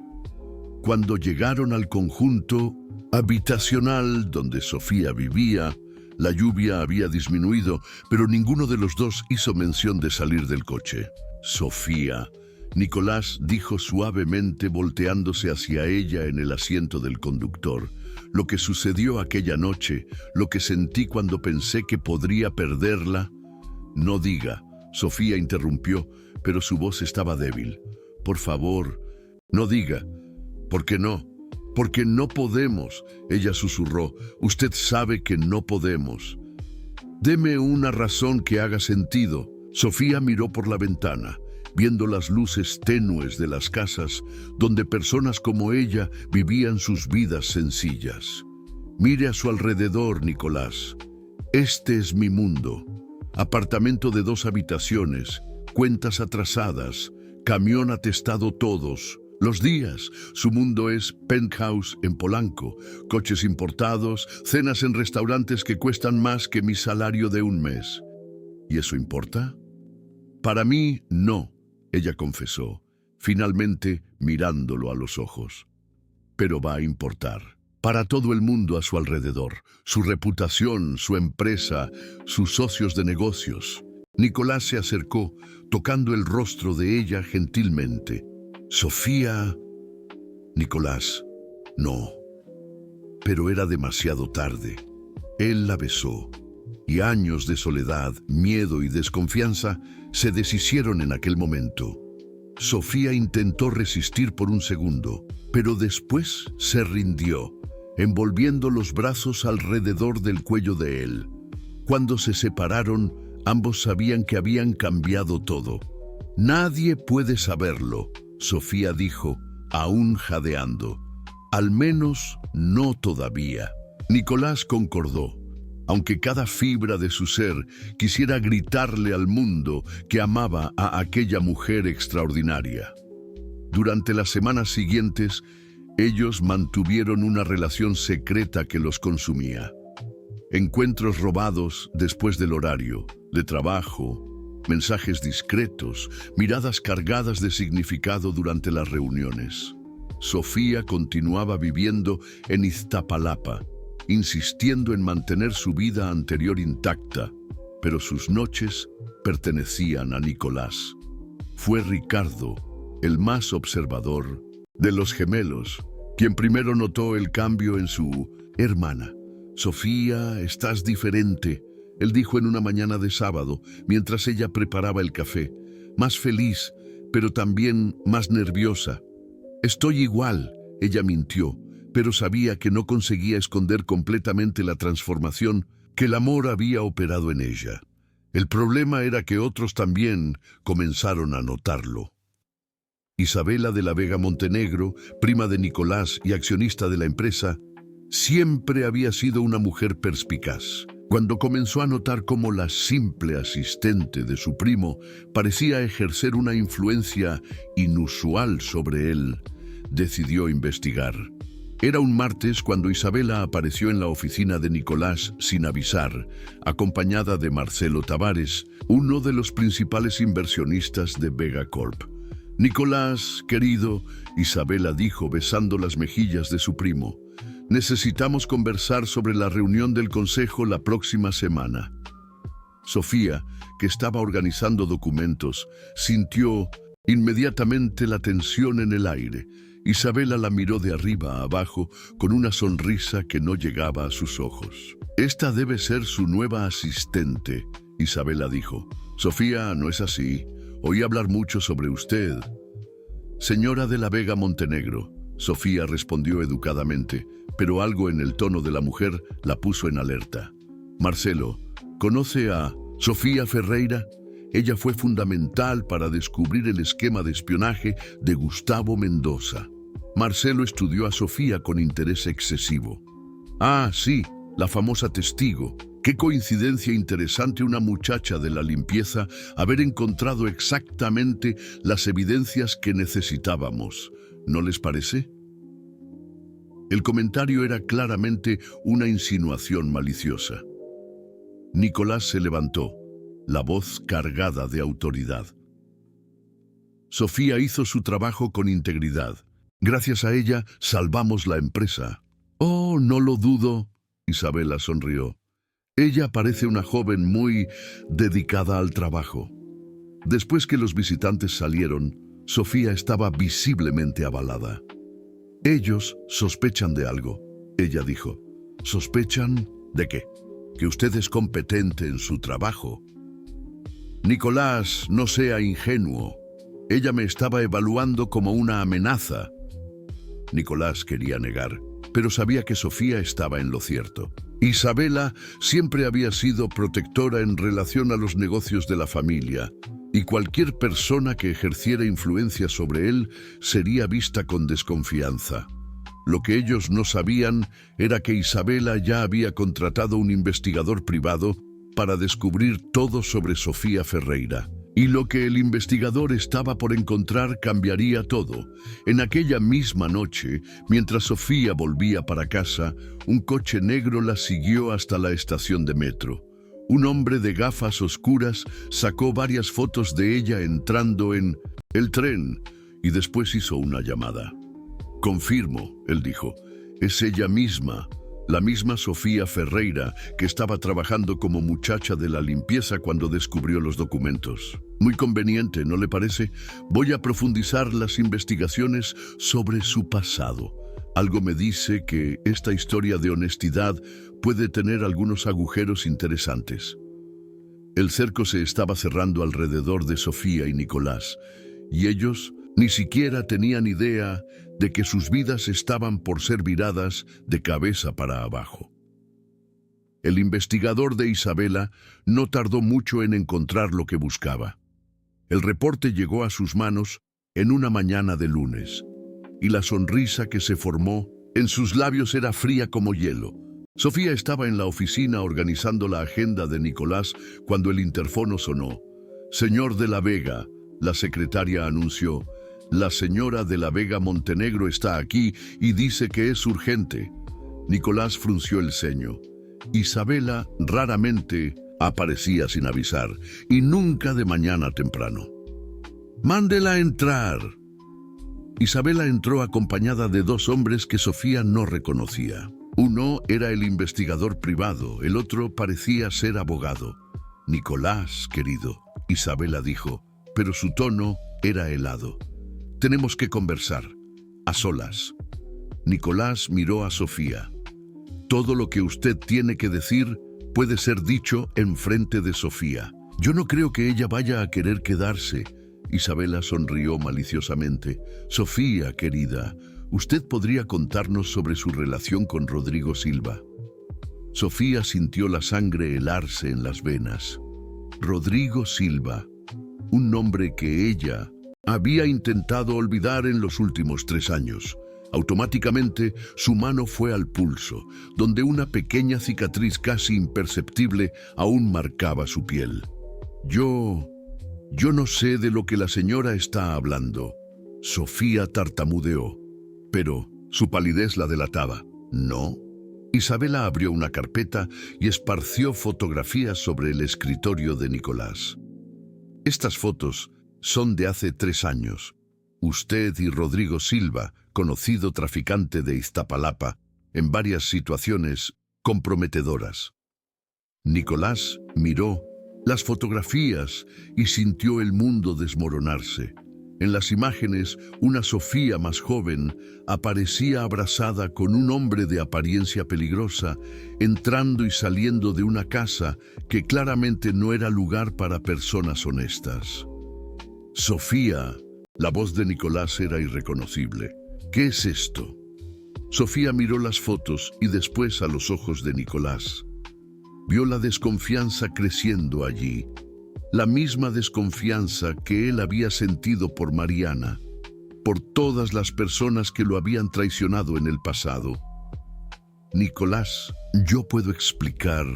Cuando llegaron al conjunto habitacional donde Sofía vivía, la lluvia había disminuido, pero ninguno de los dos hizo mención de salir del coche. «Sofía», Nicolás dijo suavemente volteándose hacia ella en el asiento del conductor. «Lo que sucedió aquella noche, lo que sentí cuando pensé que podría perderla». «No diga», Sofía interrumpió, pero su voz estaba débil. «Por favor, no diga». «¿Por qué no?» «Porque no podemos», ella susurró. «Usted sabe que no podemos». «Deme una razón que haga sentido». Sofía miró por la ventana, viendo las luces tenues de las casas donde personas como ella vivían sus vidas sencillas. «Mire a su alrededor, Nicolás. Este es mi mundo. Apartamento de 2 habitaciones, cuentas atrasadas, camión atestado todos los días. Su mundo es penthouse en Polanco, coches importados, cenas en restaurantes que cuestan más que mi salario de un mes. ¿Y eso importa?» «Para mí, no», ella confesó, finalmente mirándolo a los ojos. «Pero va a importar. Para todo el mundo a su alrededor, su reputación, su empresa, sus socios de negocios». Nicolás se acercó, tocando el rostro de ella gentilmente. «Sofía». «Nicolás, no». Pero era demasiado tarde. Él la besó, y años de soledad, miedo y desconfianza se deshicieron en aquel momento. Sofía intentó resistir por un segundo, pero después se rindió, envolviendo los brazos alrededor del cuello de él. Cuando se separaron, ambos sabían que habían cambiado todo. «Nadie puede saberlo», Sofía dijo, aún jadeando. «Al menos no todavía». Nicolás concordó, aunque cada fibra de su ser quisiera gritarle al mundo que amaba a aquella mujer extraordinaria. Durante las semanas siguientes, ellos mantuvieron una relación secreta que los consumía. Encuentros robados después del horario de trabajo, mensajes discretos, miradas cargadas de significado durante las reuniones. Sofía continuaba viviendo en Iztapalapa, insistiendo en mantener su vida anterior intacta, pero sus noches pertenecían a Nicolás. Fue Ricardo, el más observador de los gemelos, quien primero notó el cambio en su hermana. «Sofía, estás diferente», él dijo en una mañana de sábado, mientras ella preparaba el café. «Más feliz, pero también más nerviosa». «Estoy igual», ella mintió, pero sabía que no conseguía esconder completamente la transformación que el amor había operado en ella. El problema era que otros también comenzaron a notarlo. Isabela de la Vega Montenegro, prima de Nicolás y accionista de la empresa, siempre había sido una mujer perspicaz. Cuando comenzó a notar cómo la simple asistente de su primo parecía ejercer una influencia inusual sobre él, decidió investigar. Era un martes cuando Isabela apareció en la oficina de Nicolás sin avisar, acompañada de Marcelo Tavares, uno de los principales inversionistas de Vega Corp. Nicolás, querido, Isabela dijo besando las mejillas de su primo, necesitamos conversar sobre la reunión del consejo la próxima semana. Sofía, que estaba organizando documentos, sintió inmediatamente la tensión en el aire. Isabela la miró de arriba a abajo con una sonrisa que no llegaba a sus ojos. Esta debe ser su nueva asistente, Isabela dijo. Sofía, no es así. Oí hablar mucho sobre usted. Señora de la Vega Montenegro, Sofía respondió educadamente, pero algo en el tono de la mujer la puso en alerta. Marcelo, ¿conoce a Sofía Ferreira? Ella fue fundamental para descubrir el esquema de espionaje de Gustavo Mendoza. Marcelo estudió a Sofía con interés excesivo. Ah, sí, la famosa testigo. Qué coincidencia interesante una muchacha de la limpieza haber encontrado exactamente las evidencias que necesitábamos. ¿No les parece? El comentario era claramente una insinuación maliciosa. Nicolás se levantó, la voz cargada de autoridad. Sofía hizo su trabajo con integridad. Gracias a ella salvamos la empresa. Oh, no lo dudo, Isabela sonrió. Ella parece una joven muy dedicada al trabajo. Después que los visitantes salieron, Sofía estaba visiblemente abalada. Ellos sospechan de algo, ella dijo. ¿Sospechan de qué? Que usted es competente en su trabajo. Nicolás, no sea ingenuo. Ella me estaba evaluando como una amenaza. Nicolás quería negar, pero sabía que Sofía estaba en lo cierto. Isabela siempre había sido protectora en relación a los negocios de la familia, y cualquier persona que ejerciera influencia sobre él sería vista con desconfianza. Lo que ellos no sabían era que Isabela ya había contratado un investigador privado para descubrir todo sobre Sofía Ferreira. Y lo que el investigador estaba por encontrar cambiaría todo. En aquella misma noche, mientras Sofía volvía para casa, un coche negro la siguió hasta la estación de metro. Un hombre de gafas oscuras sacó varias fotos de ella entrando en el tren y después hizo una llamada. Confirmo, él dijo, es ella misma. La misma Sofía Ferreira, que estaba trabajando como muchacha de la limpieza cuando descubrió los documentos. Muy conveniente, ¿no le parece? Voy a profundizar las investigaciones sobre su pasado. Algo me dice que esta historia de honestidad puede tener algunos agujeros interesantes. El cerco se estaba cerrando alrededor de Sofía y Nicolás, y ellos ni siquiera tenían idea de que sus vidas estaban por ser viradas de cabeza para abajo. El investigador de Isabela no tardó mucho en encontrar lo que buscaba. El reporte llegó a sus manos en una mañana de lunes, y la sonrisa que se formó en sus labios era fría como hielo. Sofía estaba en la oficina organizando la agenda de Nicolás cuando el interfono sonó. Señor de la Vega, la secretaria anunció, la señora de la Vega Montenegro está aquí y dice que es urgente. Nicolás frunció el ceño. Isabela raramente aparecía sin avisar y nunca de mañana temprano. Mándela a entrar. Isabela entró acompañada de dos hombres que Sofía no reconocía. Uno era el investigador privado, el otro parecía ser abogado. Nicolás, querido, Isabela dijo, pero su tono era helado. Tenemos que conversar, a solas. Nicolás miró a Sofía. Todo lo que usted tiene que decir puede ser dicho en frente de Sofía. Yo no creo que ella vaya a querer quedarse. Isabela sonrió maliciosamente. Sofía, querida, usted podría contarnos sobre su relación con Rodrigo Silva. Sofía sintió la sangre helarse en las venas. Rodrigo Silva, un nombre que ella había intentado olvidar en los últimos 3 años. Automáticamente, su mano fue al pulso, donde una pequeña cicatriz casi imperceptible aún marcaba su piel. Yo no sé de lo que la señora está hablando. Sofía tartamudeó. Pero, Su palidez la delataba. No. Isabela abrió una carpeta y esparció fotografías sobre el escritorio de Nicolás. Estas fotos son de hace 3 años. Usted y Rodrigo Silva, conocido traficante de Iztapalapa, en varias situaciones comprometedoras. Nicolás miró las fotografías y sintió el mundo desmoronarse. En las imágenes, una Sofía más joven aparecía abrazada con un hombre de apariencia peligrosa, entrando y saliendo de una casa que claramente no era lugar para personas honestas. Sofía, la voz de Nicolás era irreconocible. ¿Qué es esto? Sofía miró las fotos y después a los ojos de Nicolás. Vio la desconfianza creciendo allí. La misma desconfianza que él había sentido por Mariana, por todas las personas que lo habían traicionado en el pasado. Nicolás, yo puedo explicar.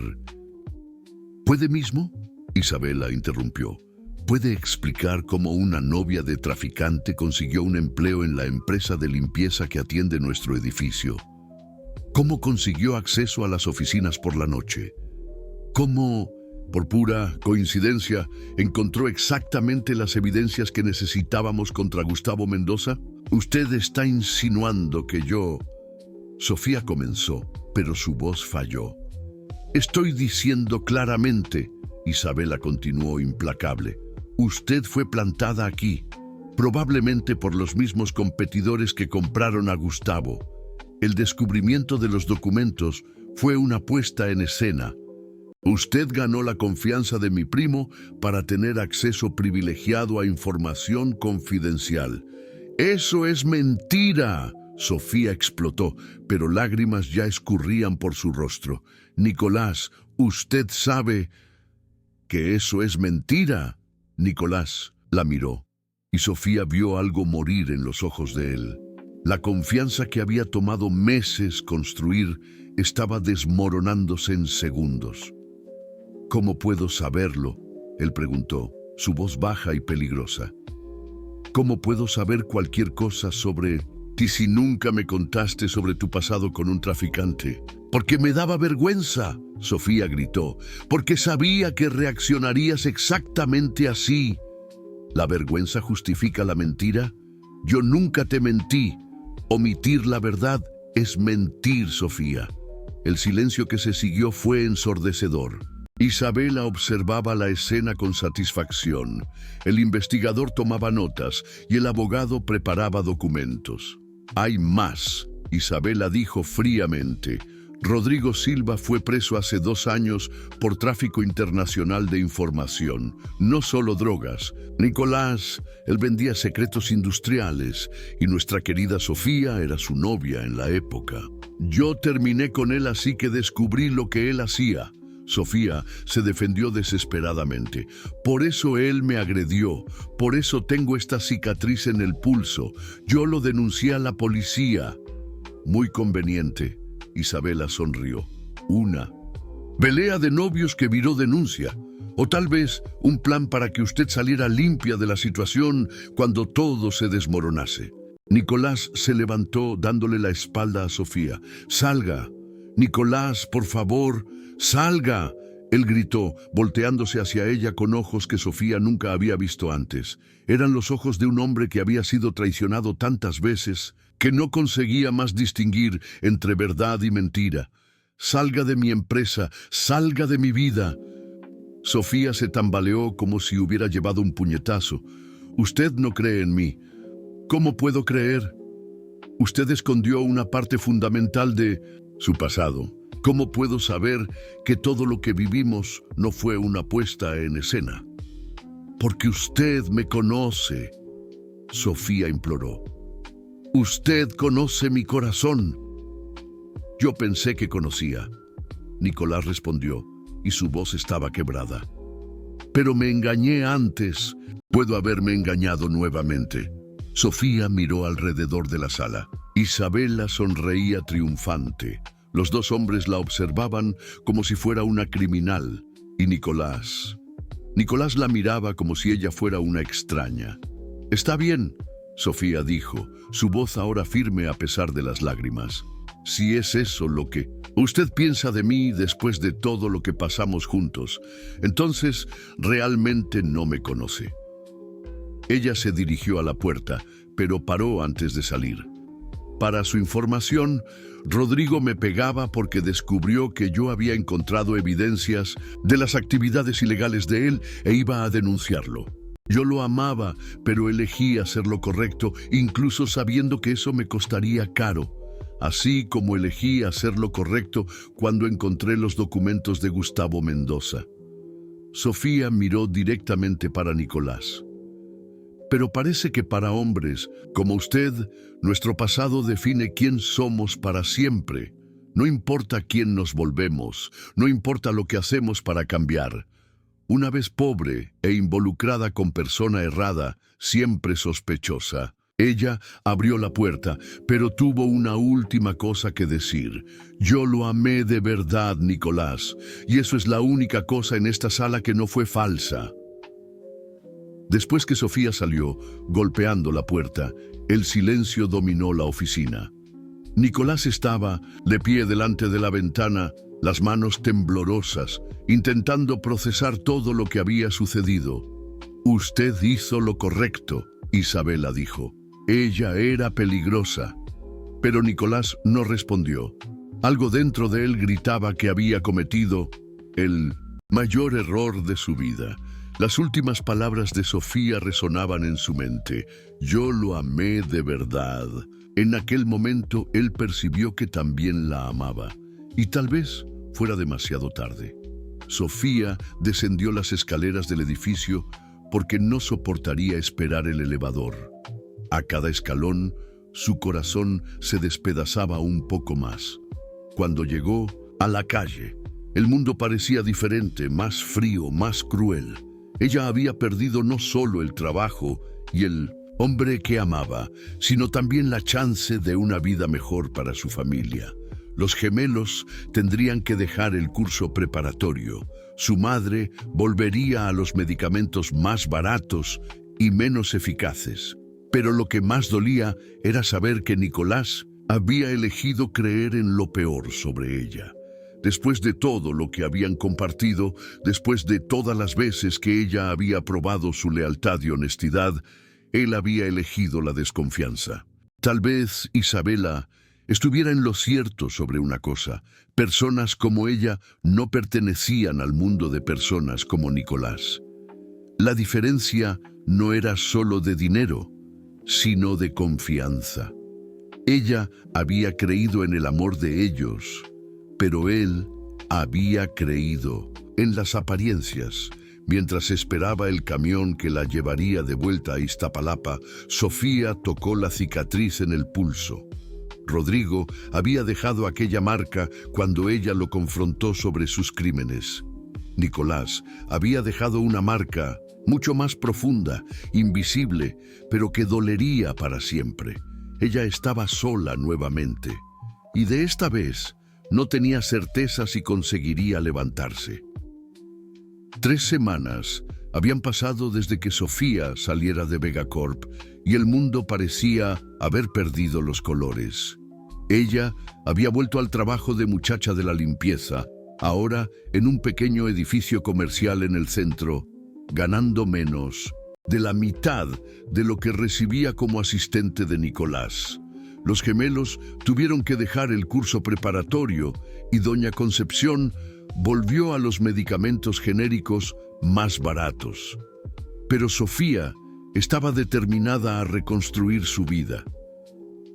¿Puede mismo? Isabela interrumpió. ¿Puede explicar cómo una novia de traficante consiguió un empleo en la empresa de limpieza que atiende nuestro edificio? ¿Cómo consiguió acceso a las oficinas por la noche? ¿Cómo, por pura coincidencia, encontró exactamente las evidencias que necesitábamos contra Gustavo Mendoza? Usted está insinuando que yo... Sofía comenzó, pero su voz falló. Estoy diciendo claramente, Isabela continuó implacable. Usted fue plantada aquí, probablemente por los mismos competidores que compraron a Gustavo. El descubrimiento de los documentos fue una puesta en escena. Usted ganó la confianza de mi primo para tener acceso privilegiado a información confidencial. ¡Eso es mentira!, Sofía explotó, pero lágrimas ya escurrían por su rostro. Nicolás, usted sabe que eso es mentira. Nicolás la miró, y Sofía vio algo morir en los ojos de él. La confianza que había tomado meses construir estaba desmoronándose en segundos. ¿Cómo puedo saberlo?, él preguntó, su voz baja y peligrosa. ¿Cómo puedo saber cualquier cosa sobre ti si nunca me contaste sobre tu pasado con un traficante? Porque me daba vergüenza, Sofía gritó, porque sabía que reaccionarías exactamente así. ¿La vergüenza justifica la mentira? Yo nunca te mentí. Omitir la verdad es mentir, Sofía. El silencio que se siguió fue ensordecedor. Isabela observaba la escena con satisfacción. El investigador tomaba notas y el abogado preparaba documentos. Hay más, Isabela dijo fríamente. Rodrigo Silva fue preso hace 2 años por tráfico internacional de información, no solo drogas. Nicolás, él vendía secretos industriales y nuestra querida Sofía era su novia en la época. Yo terminé con él, así que descubrí lo que él hacía. Sofía se defendió desesperadamente. Por eso él me agredió, por eso tengo esta cicatriz en el pulso. Yo lo denuncié a la policía. Muy conveniente. Isabela sonrió. Una pelea de novios que viró denuncia. O tal vez un plan para que usted saliera limpia de la situación cuando todo se desmoronase. Nicolás se levantó dándole la espalda a Sofía. Salga. Nicolás, por favor, salga. Él gritó, volteándose hacia ella con ojos que Sofía nunca había visto antes. Eran los ojos de un hombre que había sido traicionado tantas veces que no conseguía más distinguir entre verdad y mentira. Salga de mi empresa, salga de mi vida. Sofía se tambaleó como si hubiera llevado un puñetazo. Usted no cree en mí. ¿Cómo puedo creer? Usted escondió una parte fundamental de su pasado. ¿Cómo puedo saber que todo lo que vivimos no fue una puesta en escena? Porque usted me conoce, Sofía imploró. Usted conoce mi corazón. Yo pensé que conocía. Nicolás respondió, y su voz estaba quebrada. Pero me engañé antes. Puedo haberme engañado nuevamente. Sofía miró alrededor de la sala. Isabela sonreía triunfante. Los 2 hombres la observaban como si fuera una criminal. Y Nicolás la miraba como si ella fuera una extraña. Está bien, Sofía dijo, su voz ahora firme a pesar de las lágrimas. Si es eso lo que usted piensa de mí después de todo lo que pasamos juntos, entonces realmente no me conoce. Ella se dirigió a la puerta, pero paró antes de salir. Para su información, Rodrigo me pegaba porque descubrió que yo había encontrado evidencias de las actividades ilegales de él e iba a denunciarlo. Yo lo amaba, pero elegí hacer lo correcto, incluso sabiendo que eso me costaría caro. Así como elegí hacer lo correcto cuando encontré los documentos de Gustavo Mendoza. Sofía miró directamente para Nicolás. Pero parece que para hombres, como usted, nuestro pasado define quién somos para siempre. No importa quién nos volvemos, no importa lo que hacemos para cambiar. Una vez pobre e involucrada con persona errada, siempre sospechosa. Ella abrió la puerta, pero tuvo una última cosa que decir. Yo lo amé de verdad, Nicolás, y eso es la única cosa en esta sala que no fue falsa. Después que Sofía salió, golpeando la puerta, el silencio dominó la oficina. Nicolás estaba de pie delante de la ventana, las manos temblorosas, intentando procesar todo lo que había sucedido. Usted hizo lo correcto, Isabela dijo. Ella era peligrosa. Pero Nicolás no respondió. Algo dentro de él gritaba que había cometido el mayor error de su vida. Las últimas palabras de Sofía resonaban en su mente. Yo lo amé de verdad. En aquel momento él percibió que también la amaba. Y tal vez fuera demasiado tarde. Sofía descendió las escaleras del edificio porque no soportaría esperar el elevador. A cada escalón, su corazón se despedazaba un poco más. Cuando llegó a la calle, el mundo parecía diferente, más frío, más cruel. Ella había perdido no solo el trabajo y el hombre que amaba, sino también la chance de una vida mejor para su familia. Los gemelos tendrían que dejar el curso preparatorio. Su madre volvería a los medicamentos más baratos y menos eficaces. Pero lo que más dolía era saber que Nicolás había elegido creer en lo peor sobre ella. Después de todo lo que habían compartido, después de todas las veces que ella había probado su lealtad y honestidad, él había elegido la desconfianza. Tal vez Isabela estuviera en lo cierto sobre una cosa. Personas como ella no pertenecían al mundo de personas como Nicolás. La diferencia no era solo de dinero, sino de confianza. Ella había creído en el amor de ellos, pero él había creído en las apariencias. Mientras esperaba el camión que la llevaría de vuelta a Iztapalapa, Sofía tocó la cicatriz en el pulso. Rodrigo había dejado aquella marca cuando ella lo confrontó sobre sus crímenes. Nicolás había dejado una marca mucho más profunda, invisible, pero que dolería para siempre. Ella estaba sola nuevamente, y de esta vez no tenía certeza si conseguiría levantarse. 3 semanas habían pasado desde que Sofía saliera de Vegacorp y el mundo parecía haber perdido los colores. Ella había vuelto al trabajo de muchacha de la limpieza, ahora en un pequeño edificio comercial en el centro, ganando menos de la mitad de lo que recibía como asistente de Nicolás. Los gemelos tuvieron que dejar el curso preparatorio y doña Concepción volvió a los medicamentos genéricos más baratos. Pero Sofía estaba determinada a reconstruir su vida.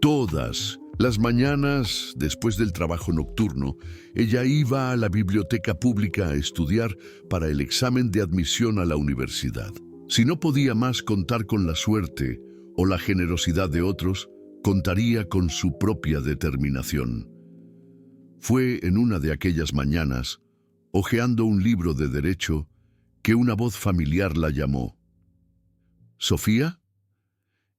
Todas las mañanas, después del trabajo nocturno, ella iba a la biblioteca pública a estudiar para el examen de admisión a la universidad. Si no podía más contar con la suerte o la generosidad de otros, contaría con su propia determinación. Fue en una de aquellas mañanas, hojeando un libro de derecho, que una voz familiar la llamó. ¿Sofía?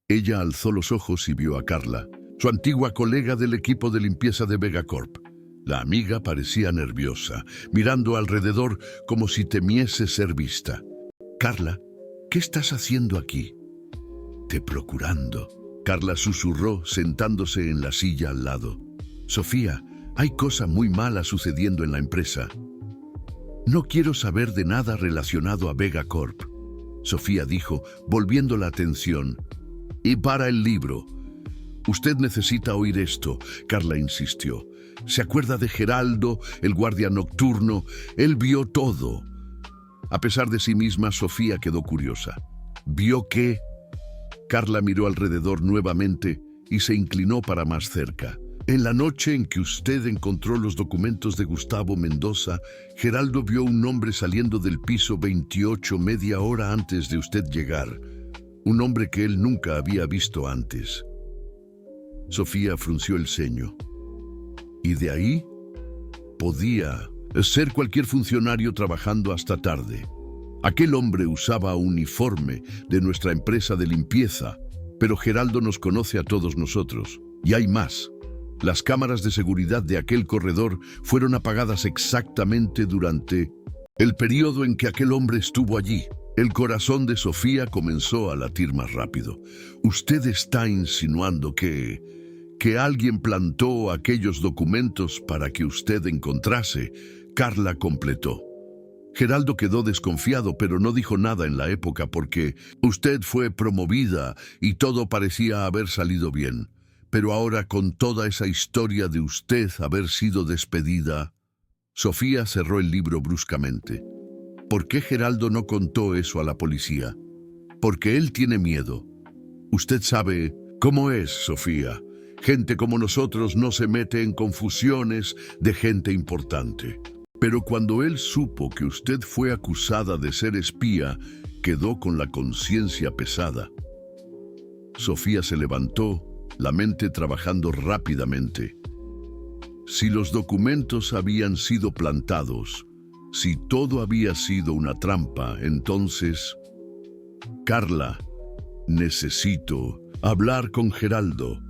Ella alzó los ojos y vio a Carla, su antigua colega del equipo de limpieza de Vegacorp. La amiga parecía nerviosa, mirando alrededor como si temiese ser vista. «Carla, ¿qué estás haciendo aquí?». Te procurando. Carla susurró, sentándose en la silla al lado. Sofía, hay cosa muy mala sucediendo en la empresa. No quiero saber de nada relacionado a Vega Corp, Sofía dijo, volviendo la atención. Y para el libro. Usted necesita oír esto, Carla insistió. ¿Se acuerda de Geraldo, el guardia nocturno? Él vio todo. A pesar de sí misma, Sofía quedó curiosa. ¿Vio qué? Carla miró alrededor nuevamente y se inclinó para más cerca. En la noche en que usted encontró los documentos de Gustavo Mendoza, Geraldo vio un hombre saliendo del piso 28 media hora antes de usted llegar. Un hombre que él nunca había visto antes. Sofía frunció el ceño. ¿Y de ahí? Podía ser cualquier funcionario trabajando hasta tarde. Aquel hombre usaba uniforme de nuestra empresa de limpieza, pero Geraldo nos conoce a todos nosotros. Y hay más. Las cámaras de seguridad de aquel corredor fueron apagadas exactamente durante el periodo en que aquel hombre estuvo allí. El corazón de Sofía comenzó a latir más rápido. Usted está insinuando que alguien plantó aquellos documentos para que usted encontrase. Carla completó. Geraldo quedó desconfiado, pero no dijo nada en la época porque usted fue promovida y todo parecía haber salido bien. Pero ahora, con toda esa historia de usted haber sido despedida... Sofía cerró el libro bruscamente. ¿Por qué Geraldo no contó eso a la policía? Porque él tiene miedo. Usted sabe cómo es, Sofía. Gente como nosotros no se mete en confusiones de gente importante. Pero cuando él supo que usted fue acusada de ser espía, quedó con la conciencia pesada. Sofía se levantó, la mente trabajando rápidamente. Si los documentos habían sido plantados, si todo había sido una trampa, entonces... Carla, necesito hablar con Geraldo.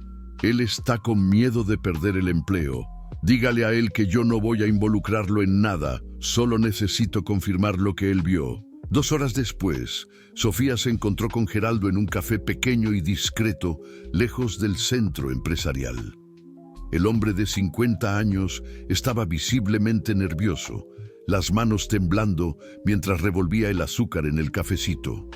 Él está con miedo de perder el empleo. Dígale a él que yo no voy a involucrarlo en nada, solo necesito confirmar lo que él vio. 2 horas después, Sofía se encontró con Geraldo en un café pequeño y discreto, lejos del centro empresarial. El hombre de 50 años estaba visiblemente nervioso, las manos temblando mientras revolvía el azúcar en el cafecito.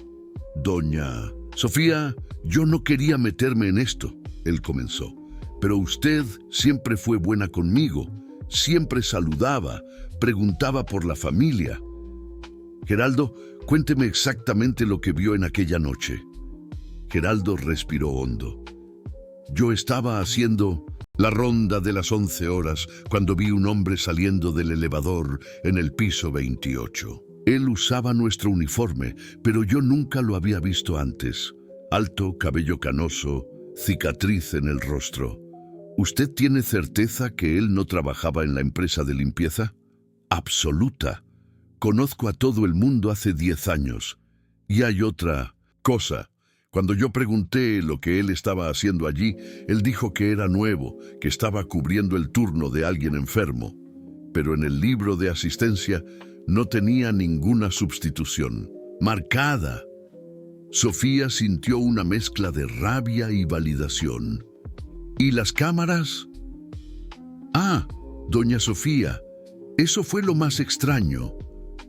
Doña Sofía, yo no quería meterme en esto, él comenzó. Pero usted siempre fue buena conmigo, siempre saludaba, preguntaba por la familia. Geraldo, cuénteme exactamente lo que vio en aquella noche. Geraldo respiró hondo. Yo estaba haciendo la ronda de las 11 horas cuando vi un hombre saliendo del elevador en el piso 28. Él usaba nuestro uniforme, pero yo nunca lo había visto antes. Alto, cabello canoso, cicatriz en el rostro. ¿Usted tiene certeza que él no trabajaba en la empresa de limpieza? Absoluta. Conozco a todo el mundo hace 10 años. Y hay otra cosa. Cuando yo pregunté lo que él estaba haciendo allí, él dijo que era nuevo, que estaba cubriendo el turno de alguien enfermo. Pero en el libro de asistencia no tenía ninguna sustitución. Marcada. Sofía sintió una mezcla de rabia y validación. ¿Y las cámaras? Ah, doña Sofía, eso fue lo más extraño.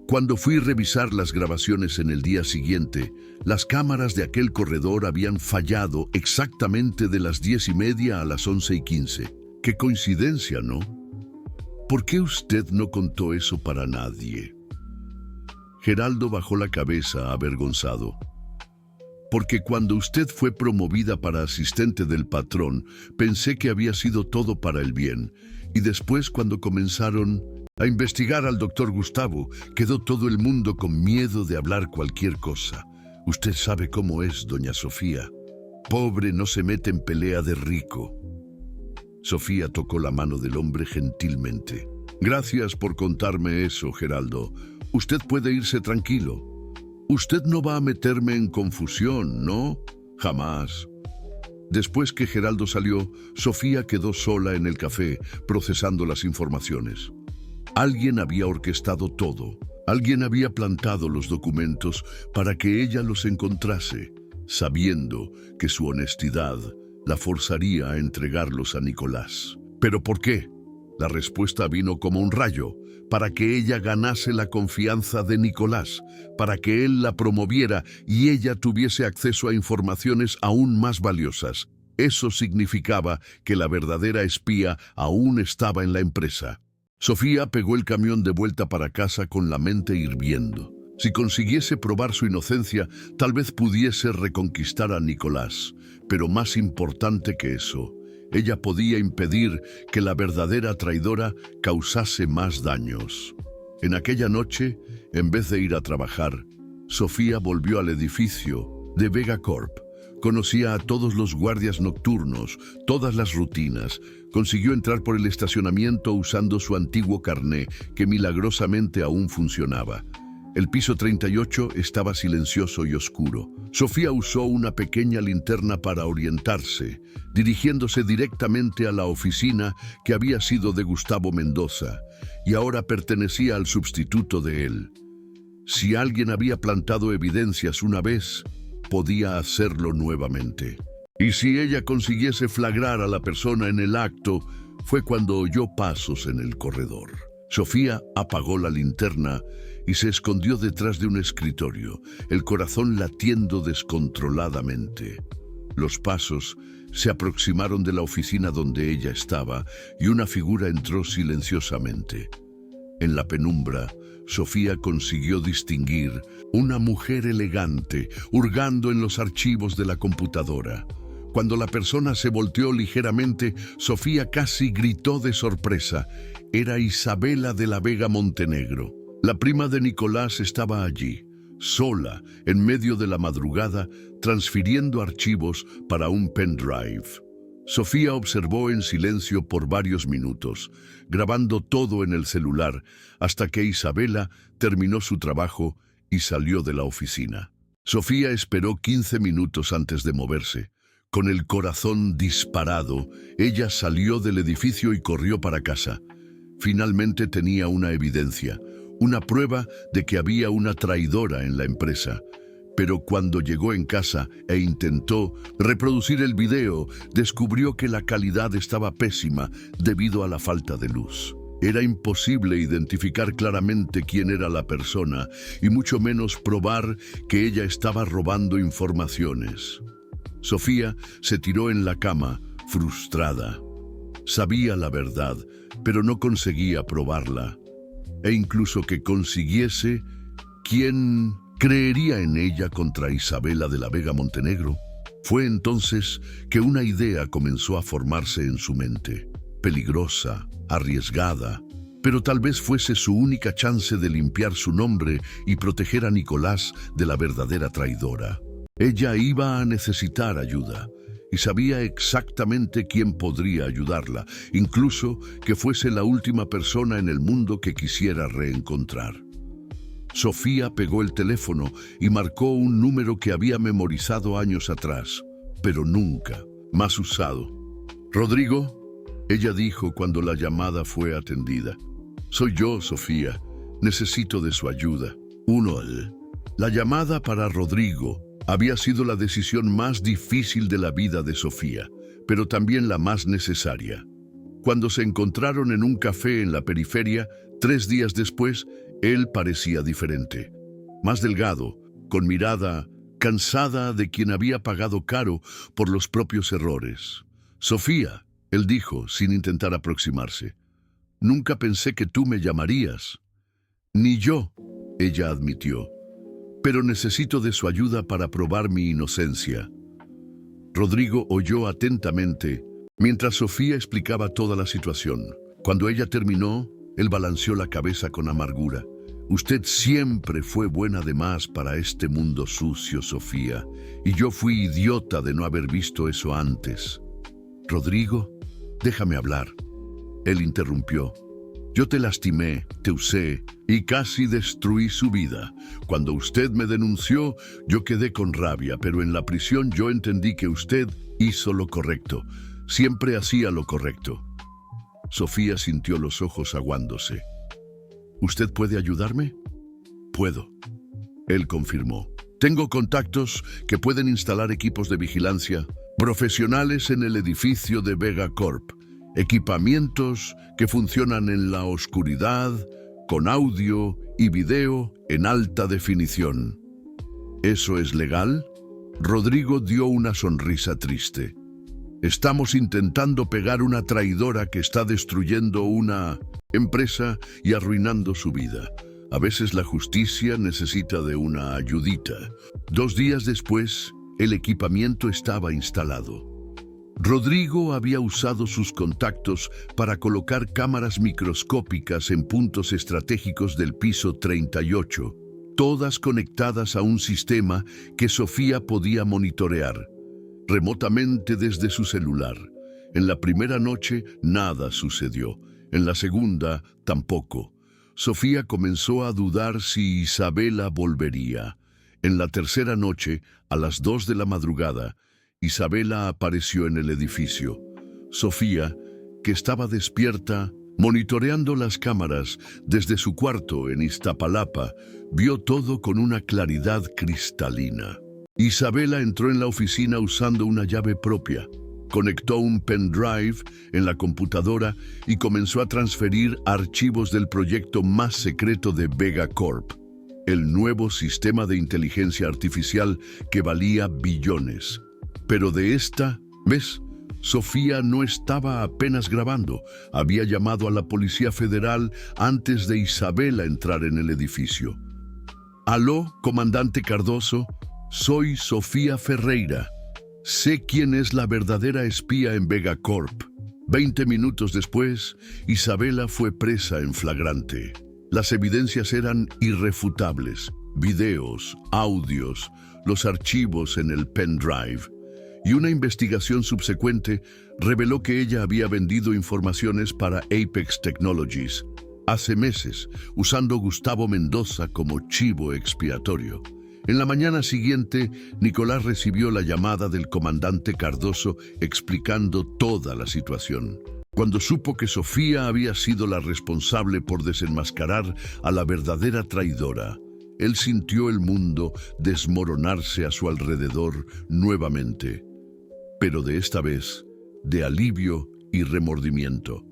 Cuando fui a revisar las grabaciones en el día siguiente, las cámaras de aquel corredor habían fallado exactamente de las 10:30 a las 11:15. Qué coincidencia, ¿no? ¿Por qué usted no contó eso para nadie? Geraldo bajó la cabeza avergonzado. Porque cuando usted fue promovida para asistente del patrón, pensé que había sido todo para el bien. Y después, cuando comenzaron a investigar al doctor Gustavo, quedó todo el mundo con miedo de hablar cualquier cosa. Usted sabe cómo es, doña Sofía. Pobre no se mete en pelea de rico. Sofía tocó la mano del hombre gentilmente. Gracias por contarme eso, Geraldo. Usted puede irse tranquilo. Usted no va a meterme en confusión, ¿no? Jamás. Después que Geraldo salió, Sofía quedó sola en el café, procesando las informaciones. Alguien había orquestado todo. Alguien había plantado los documentos para que ella los encontrase. sabiendo que su honestidad la forzaría a entregarlos a Nicolás. ¿Pero por qué? La respuesta vino como un rayo, para que ella ganase la confianza de Nicolás, para que él la promoviera y ella tuviese acceso a informaciones aún más valiosas. Eso significaba que la verdadera espía aún estaba en la empresa. Sofía pegó el camión de vuelta para casa con la mente hirviendo. Si consiguiese probar su inocencia, tal vez pudiese reconquistar a Nicolás. Pero más importante que eso, ella podía impedir que la verdadera traidora causase más daños. En aquella noche, en vez de ir a trabajar, Sofía volvió al edificio de Vegacorp. Conocía a todos los guardias nocturnos, todas las rutinas. Consiguió entrar por el estacionamiento usando su antiguo carné, que milagrosamente aún funcionaba. El piso 38 estaba silencioso y oscuro. Sofía usó una pequeña linterna para orientarse, dirigiéndose directamente a la oficina que había sido de Gustavo Mendoza y ahora pertenecía al sustituto de él. Si alguien había plantado evidencias una vez, podía hacerlo nuevamente. Y si ella consiguiese flagrar a la persona en el acto, fue cuando oyó pasos en el corredor. Sofía apagó la linterna y se escondió detrás de un escritorio, el corazón latiendo descontroladamente. Los pasos se aproximaron de la oficina donde ella estaba y una figura entró silenciosamente. En la penumbra, Sofía consiguió distinguir una mujer elegante, hurgando en los archivos de la computadora. Cuando la persona se volteó ligeramente, Sofía casi gritó de sorpresa. Era Isabela de la Vega Montenegro. La prima de Nicolás estaba allí, sola, en medio de la madrugada, transfiriendo archivos para un pendrive. Sofía observó en silencio por varios minutos, grabando todo en el celular, hasta que Isabela terminó su trabajo y salió de la oficina. Sofía esperó 15 minutos antes de moverse. Con el corazón disparado, ella salió del edificio y corrió para casa. Finalmente tenía una evidencia, una prueba de que había una traidora en la empresa. Pero cuando llegó en casa e intentó reproducir el video, descubrió que la calidad estaba pésima debido a la falta de luz. Era imposible identificar claramente quién era la persona y mucho menos probar que ella estaba robando informaciones. Sofía se tiró en la cama, frustrada. Sabía la verdad, pero no conseguía probarla. E incluso que consiguiese, ¿quién creería en ella contra Isabela de la Vega Montenegro? Fue entonces que una idea comenzó a formarse en su mente. Peligrosa, arriesgada, pero tal vez fuese su única chance de limpiar su nombre y proteger a Nicolás de la verdadera traidora. Ella iba a necesitar ayuda y sabía exactamente quién podría ayudarla, incluso que fuese la última persona en el mundo que quisiera reencontrar. Sofía pegó el teléfono y marcó un número que había memorizado años atrás, pero nunca más usado. «Rodrigo», ella dijo cuando la llamada fue atendida. «Soy yo, Sofía. Necesito de su ayuda». La llamada para Rodrigo había sido la decisión más difícil de la vida de Sofía, pero también la más necesaria. Cuando se encontraron en un café en la periferia, 3 días después, él parecía diferente. Más delgado, con mirada cansada de quien había pagado caro por los propios errores. «Sofía», él dijo sin intentar aproximarse, «nunca pensé que tú me llamarías». «Ni yo», ella admitió, «pero necesito de su ayuda para probar mi inocencia». Rodrigo oyó atentamente mientras Sofía explicaba toda la situación. Cuando ella terminó, él balanceó la cabeza con amargura. «Usted siempre fue buena de más para este mundo sucio, Sofía, y yo fui idiota de no haber visto eso antes». «Rodrigo, déjame hablar». Él interrumpió. «Yo te lastimé, te usé y casi destruí su vida. Cuando usted me denunció, yo quedé con rabia, pero en la prisión yo entendí que usted hizo lo correcto. Siempre hacía lo correcto». Sofía sintió los ojos aguándose. «¿Usted puede ayudarme?» «Puedo», él confirmó. Tengo contactos que pueden instalar equipos de vigilancia profesionales en el edificio de Vega Corp. Equipamientos que funcionan en la oscuridad, con audio y video en alta definición. ¿Eso es legal? Rodrigo dio una sonrisa triste. Estamos intentando pegar una traidora que está destruyendo una empresa y arruinando su vida. A veces la justicia necesita de una ayudita. 2 días después, el equipamiento estaba instalado. Rodrigo había usado sus contactos para colocar cámaras microscópicas en puntos estratégicos del piso 38, todas conectadas a un sistema que Sofía podía monitorear remotamente desde su celular. En la primera noche nada sucedió. En la segunda tampoco. Sofía comenzó a dudar si Isabela volvería. En la tercera noche, a las 2 de la madrugada, Isabela apareció en el edificio. Sofía, que estaba despierta, monitoreando las cámaras desde su cuarto en Iztapalapa, vio todo con una claridad cristalina. Isabela entró en la oficina usando una llave propia. Conectó un pendrive en la computadora y comenzó a transferir archivos del proyecto más secreto de Vega Corp, el nuevo sistema de inteligencia artificial que valía billones. Pero de esta vez, Sofía no estaba apenas grabando. Había llamado a la Policía Federal antes de Isabela entrar en el edificio. «Aló, comandante Cardoso, soy Sofía Ferreira. Sé quién es la verdadera espía en Vega Corp». 20 minutos después, Isabela fue presa en flagrante. Las evidencias eran irrefutables. Videos, audios, los archivos en el pendrive. Y una investigación subsecuente reveló que ella había vendido informaciones para Apex Technologies hace meses, usando Gustavo Mendoza como chivo expiatorio. En la mañana siguiente, Nicolás recibió la llamada del comandante Cardoso explicando toda la situación. Cuando supo que Sofía había sido la responsable por desenmascarar a la verdadera traidora, él sintió el mundo desmoronarse a su alrededor nuevamente, pero de esta vez, de alivio y remordimiento.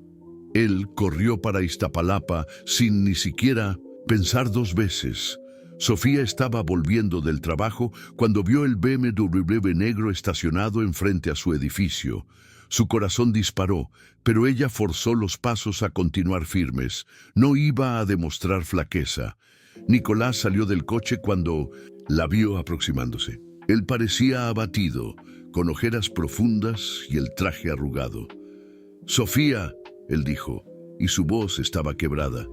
Él corrió para Iztapalapa sin ni siquiera pensar 2 veces. Sofía estaba volviendo del trabajo cuando vio el BMW negro estacionado enfrente a su edificio. Su corazón disparó, pero ella forzó los pasos a continuar firmes. No iba a demostrar flaqueza. Nicolás salió del coche cuando la vio aproximándose. Él parecía abatido, con ojeras profundas y el traje arrugado. «Sofía», él dijo, y su voz estaba quebrada.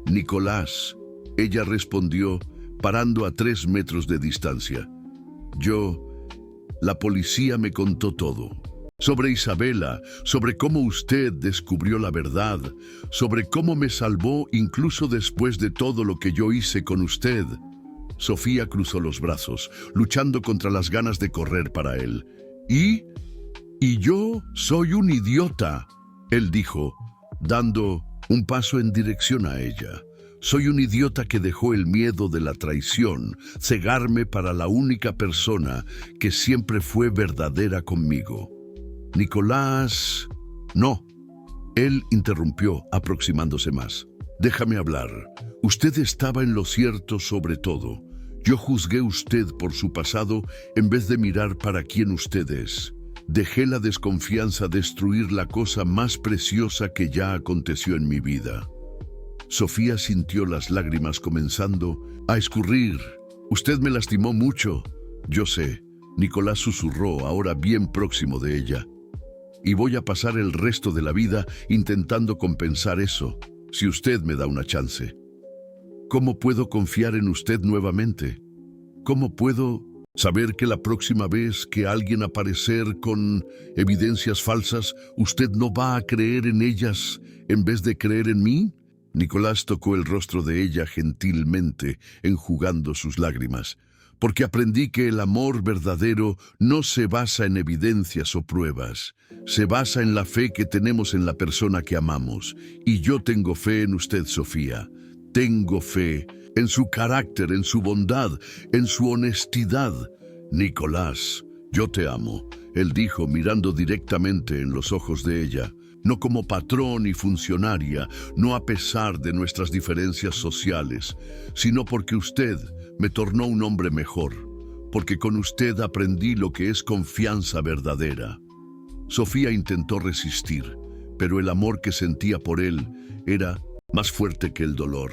«Nicolás», ella respondió, parando a 3 metros de distancia. La policía me contó todo. Sobre Isabela, sobre cómo usted descubrió la verdad, sobre cómo me salvó incluso después de todo lo que yo hice con usted». Sofía cruzó los brazos, luchando contra las ganas de correr para él. Y yo soy un idiota», él dijo, dando un paso en dirección a ella. «Soy un idiota que dejó el miedo de la traición cegarme para la única persona que siempre fue verdadera conmigo». «Nicolás...» «No», él interrumpió, aproximándose más. «Déjame hablar. Usted estaba en lo cierto sobre todo. Yo juzgué usted por su pasado en vez de mirar para quién usted es. Dejé la desconfianza destruir la cosa más preciosa que ya aconteció en mi vida». Sofía sintió las lágrimas comenzando a escurrir. «Usted me lastimó mucho». «Yo sé», Nicolás susurró, ahora bien próximo de ella. «Y voy a pasar el resto de la vida intentando compensar eso, si usted me da una chance. ¿Cómo puedo confiar en usted nuevamente? ¿Cómo puedo saber que la próxima vez que alguien aparecer con evidencias falsas, usted no va a creer en ellas en vez de creer en mí?» Nicolás tocó el rostro de ella gentilmente, enjugando sus lágrimas. «Porque aprendí que el amor verdadero no se basa en evidencias o pruebas. Se basa en la fe que tenemos en la persona que amamos. Y yo tengo fe en usted, Sofía. Tengo fe en su carácter, en su bondad, en su honestidad. Nicolás, yo te amo, él dijo mirando directamente en los ojos de ella. No como patrón y funcionaria, no a pesar de nuestras diferencias sociales, sino porque usted me tornó un hombre mejor, porque con usted aprendí lo que es confianza verdadera. Sofía intentó resistir, pero el amor que sentía por él era más fuerte que el dolor.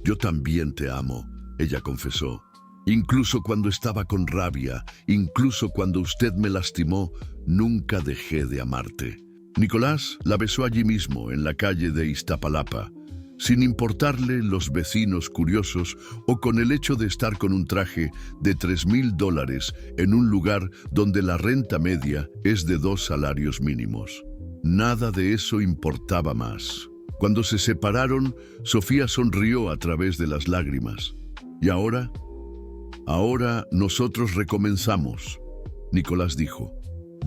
Yo también te amo, ella confesó. Incluso cuando estaba con rabia, incluso cuando usted me lastimó, nunca dejé de amarte. Nicolás la besó allí mismo, en la calle de Iztapalapa, sin importarle los vecinos curiosos o con el hecho de estar con un traje de $3,000 en un lugar donde la renta media es de 2 salarios mínimos. Nada de eso importaba más. Cuando se separaron, Sofía sonrió a través de las lágrimas. ¿Y ahora? Ahora nosotros recomenzamos, Nicolás dijo,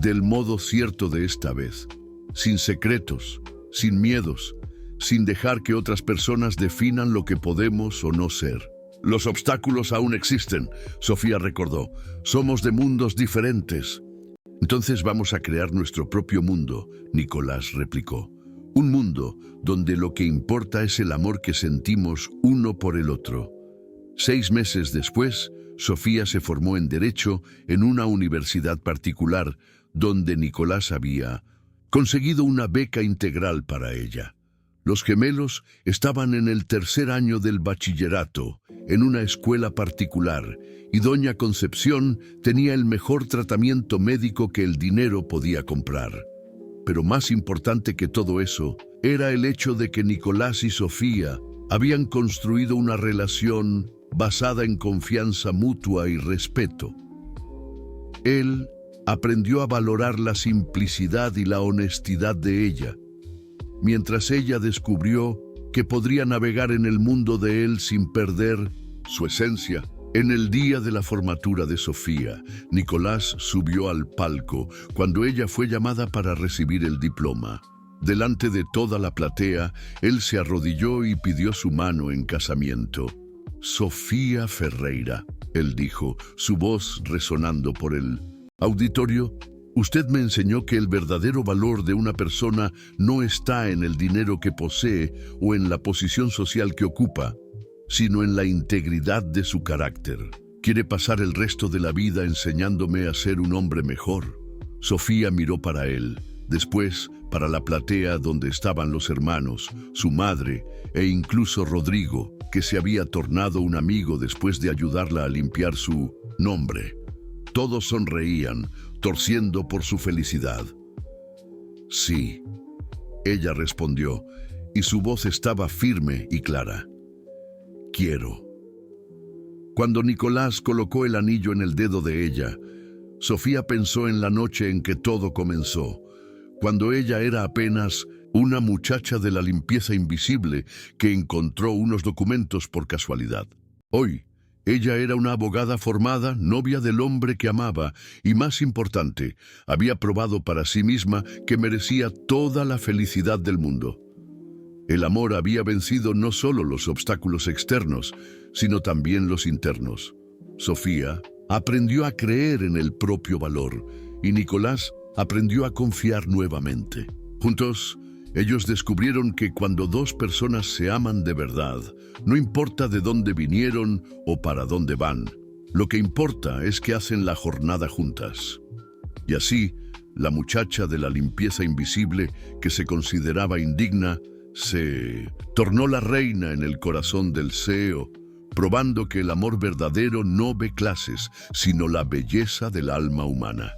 del modo cierto de esta vez. Sin secretos, sin miedos, sin dejar que otras personas definan lo que podemos o no ser. Los obstáculos aún existen, Sofía recordó. Somos de mundos diferentes. Entonces vamos a crear nuestro propio mundo, Nicolás replicó. Un mundo donde lo que importa es el amor que sentimos uno por el otro. 6 meses después, Sofía se formó en Derecho en una universidad particular donde Nicolás había conseguido una beca integral para ella. Los gemelos estaban en el 3er año del bachillerato, en una escuela particular, y doña Concepción tenía el mejor tratamiento médico que el dinero podía comprar. Pero más importante que todo eso, era el hecho de que Nicolás y Sofía habían construido una relación basada en confianza mutua y respeto. Él aprendió a valorar la simplicidad y la honestidad de ella, mientras ella descubrió que podría navegar en el mundo de él sin perder su esencia. En el día de la formatura de Sofía, Nicolás subió al palco cuando ella fue llamada para recibir el diploma. Delante de toda la platea, él se arrodilló y pidió su mano en casamiento. Sofía Ferreira, él dijo, su voz resonando por el auditorio, usted me enseñó que el verdadero valor de una persona no está en el dinero que posee o en la posición social que ocupa, sino en la integridad de su carácter. Quiere pasar el resto de la vida enseñándome a ser un hombre mejor. Sofía miró para él, después para la platea donde estaban los hermanos, su madre e incluso Rodrigo, que se había tornado un amigo después de ayudarla a limpiar su nombre. Todos sonreían, torciendo por su felicidad. Sí, ella respondió, y su voz estaba firme y clara. Quiero. Cuando Nicolás colocó el anillo en el dedo de ella, Sofía pensó en la noche en que todo comenzó, cuando ella era apenas una muchacha de la limpieza invisible que encontró unos documentos por casualidad. Hoy, ella era una abogada formada, novia del hombre que amaba y, más importante, había probado para sí misma que merecía toda la felicidad del mundo. El amor había vencido no solo los obstáculos externos, sino también los internos. Sofía aprendió a creer en el propio valor y Nicolás aprendió a confiar nuevamente. Juntos, ellos descubrieron que cuando 2 personas se aman de verdad, no importa de dónde vinieron o para dónde van, lo que importa es que hacen la jornada juntas. Y así, la muchacha de la limpieza invisible, que se consideraba indigna, se tornó la reina en el corazón del CEO, probando que el amor verdadero no ve clases, sino la belleza del alma humana.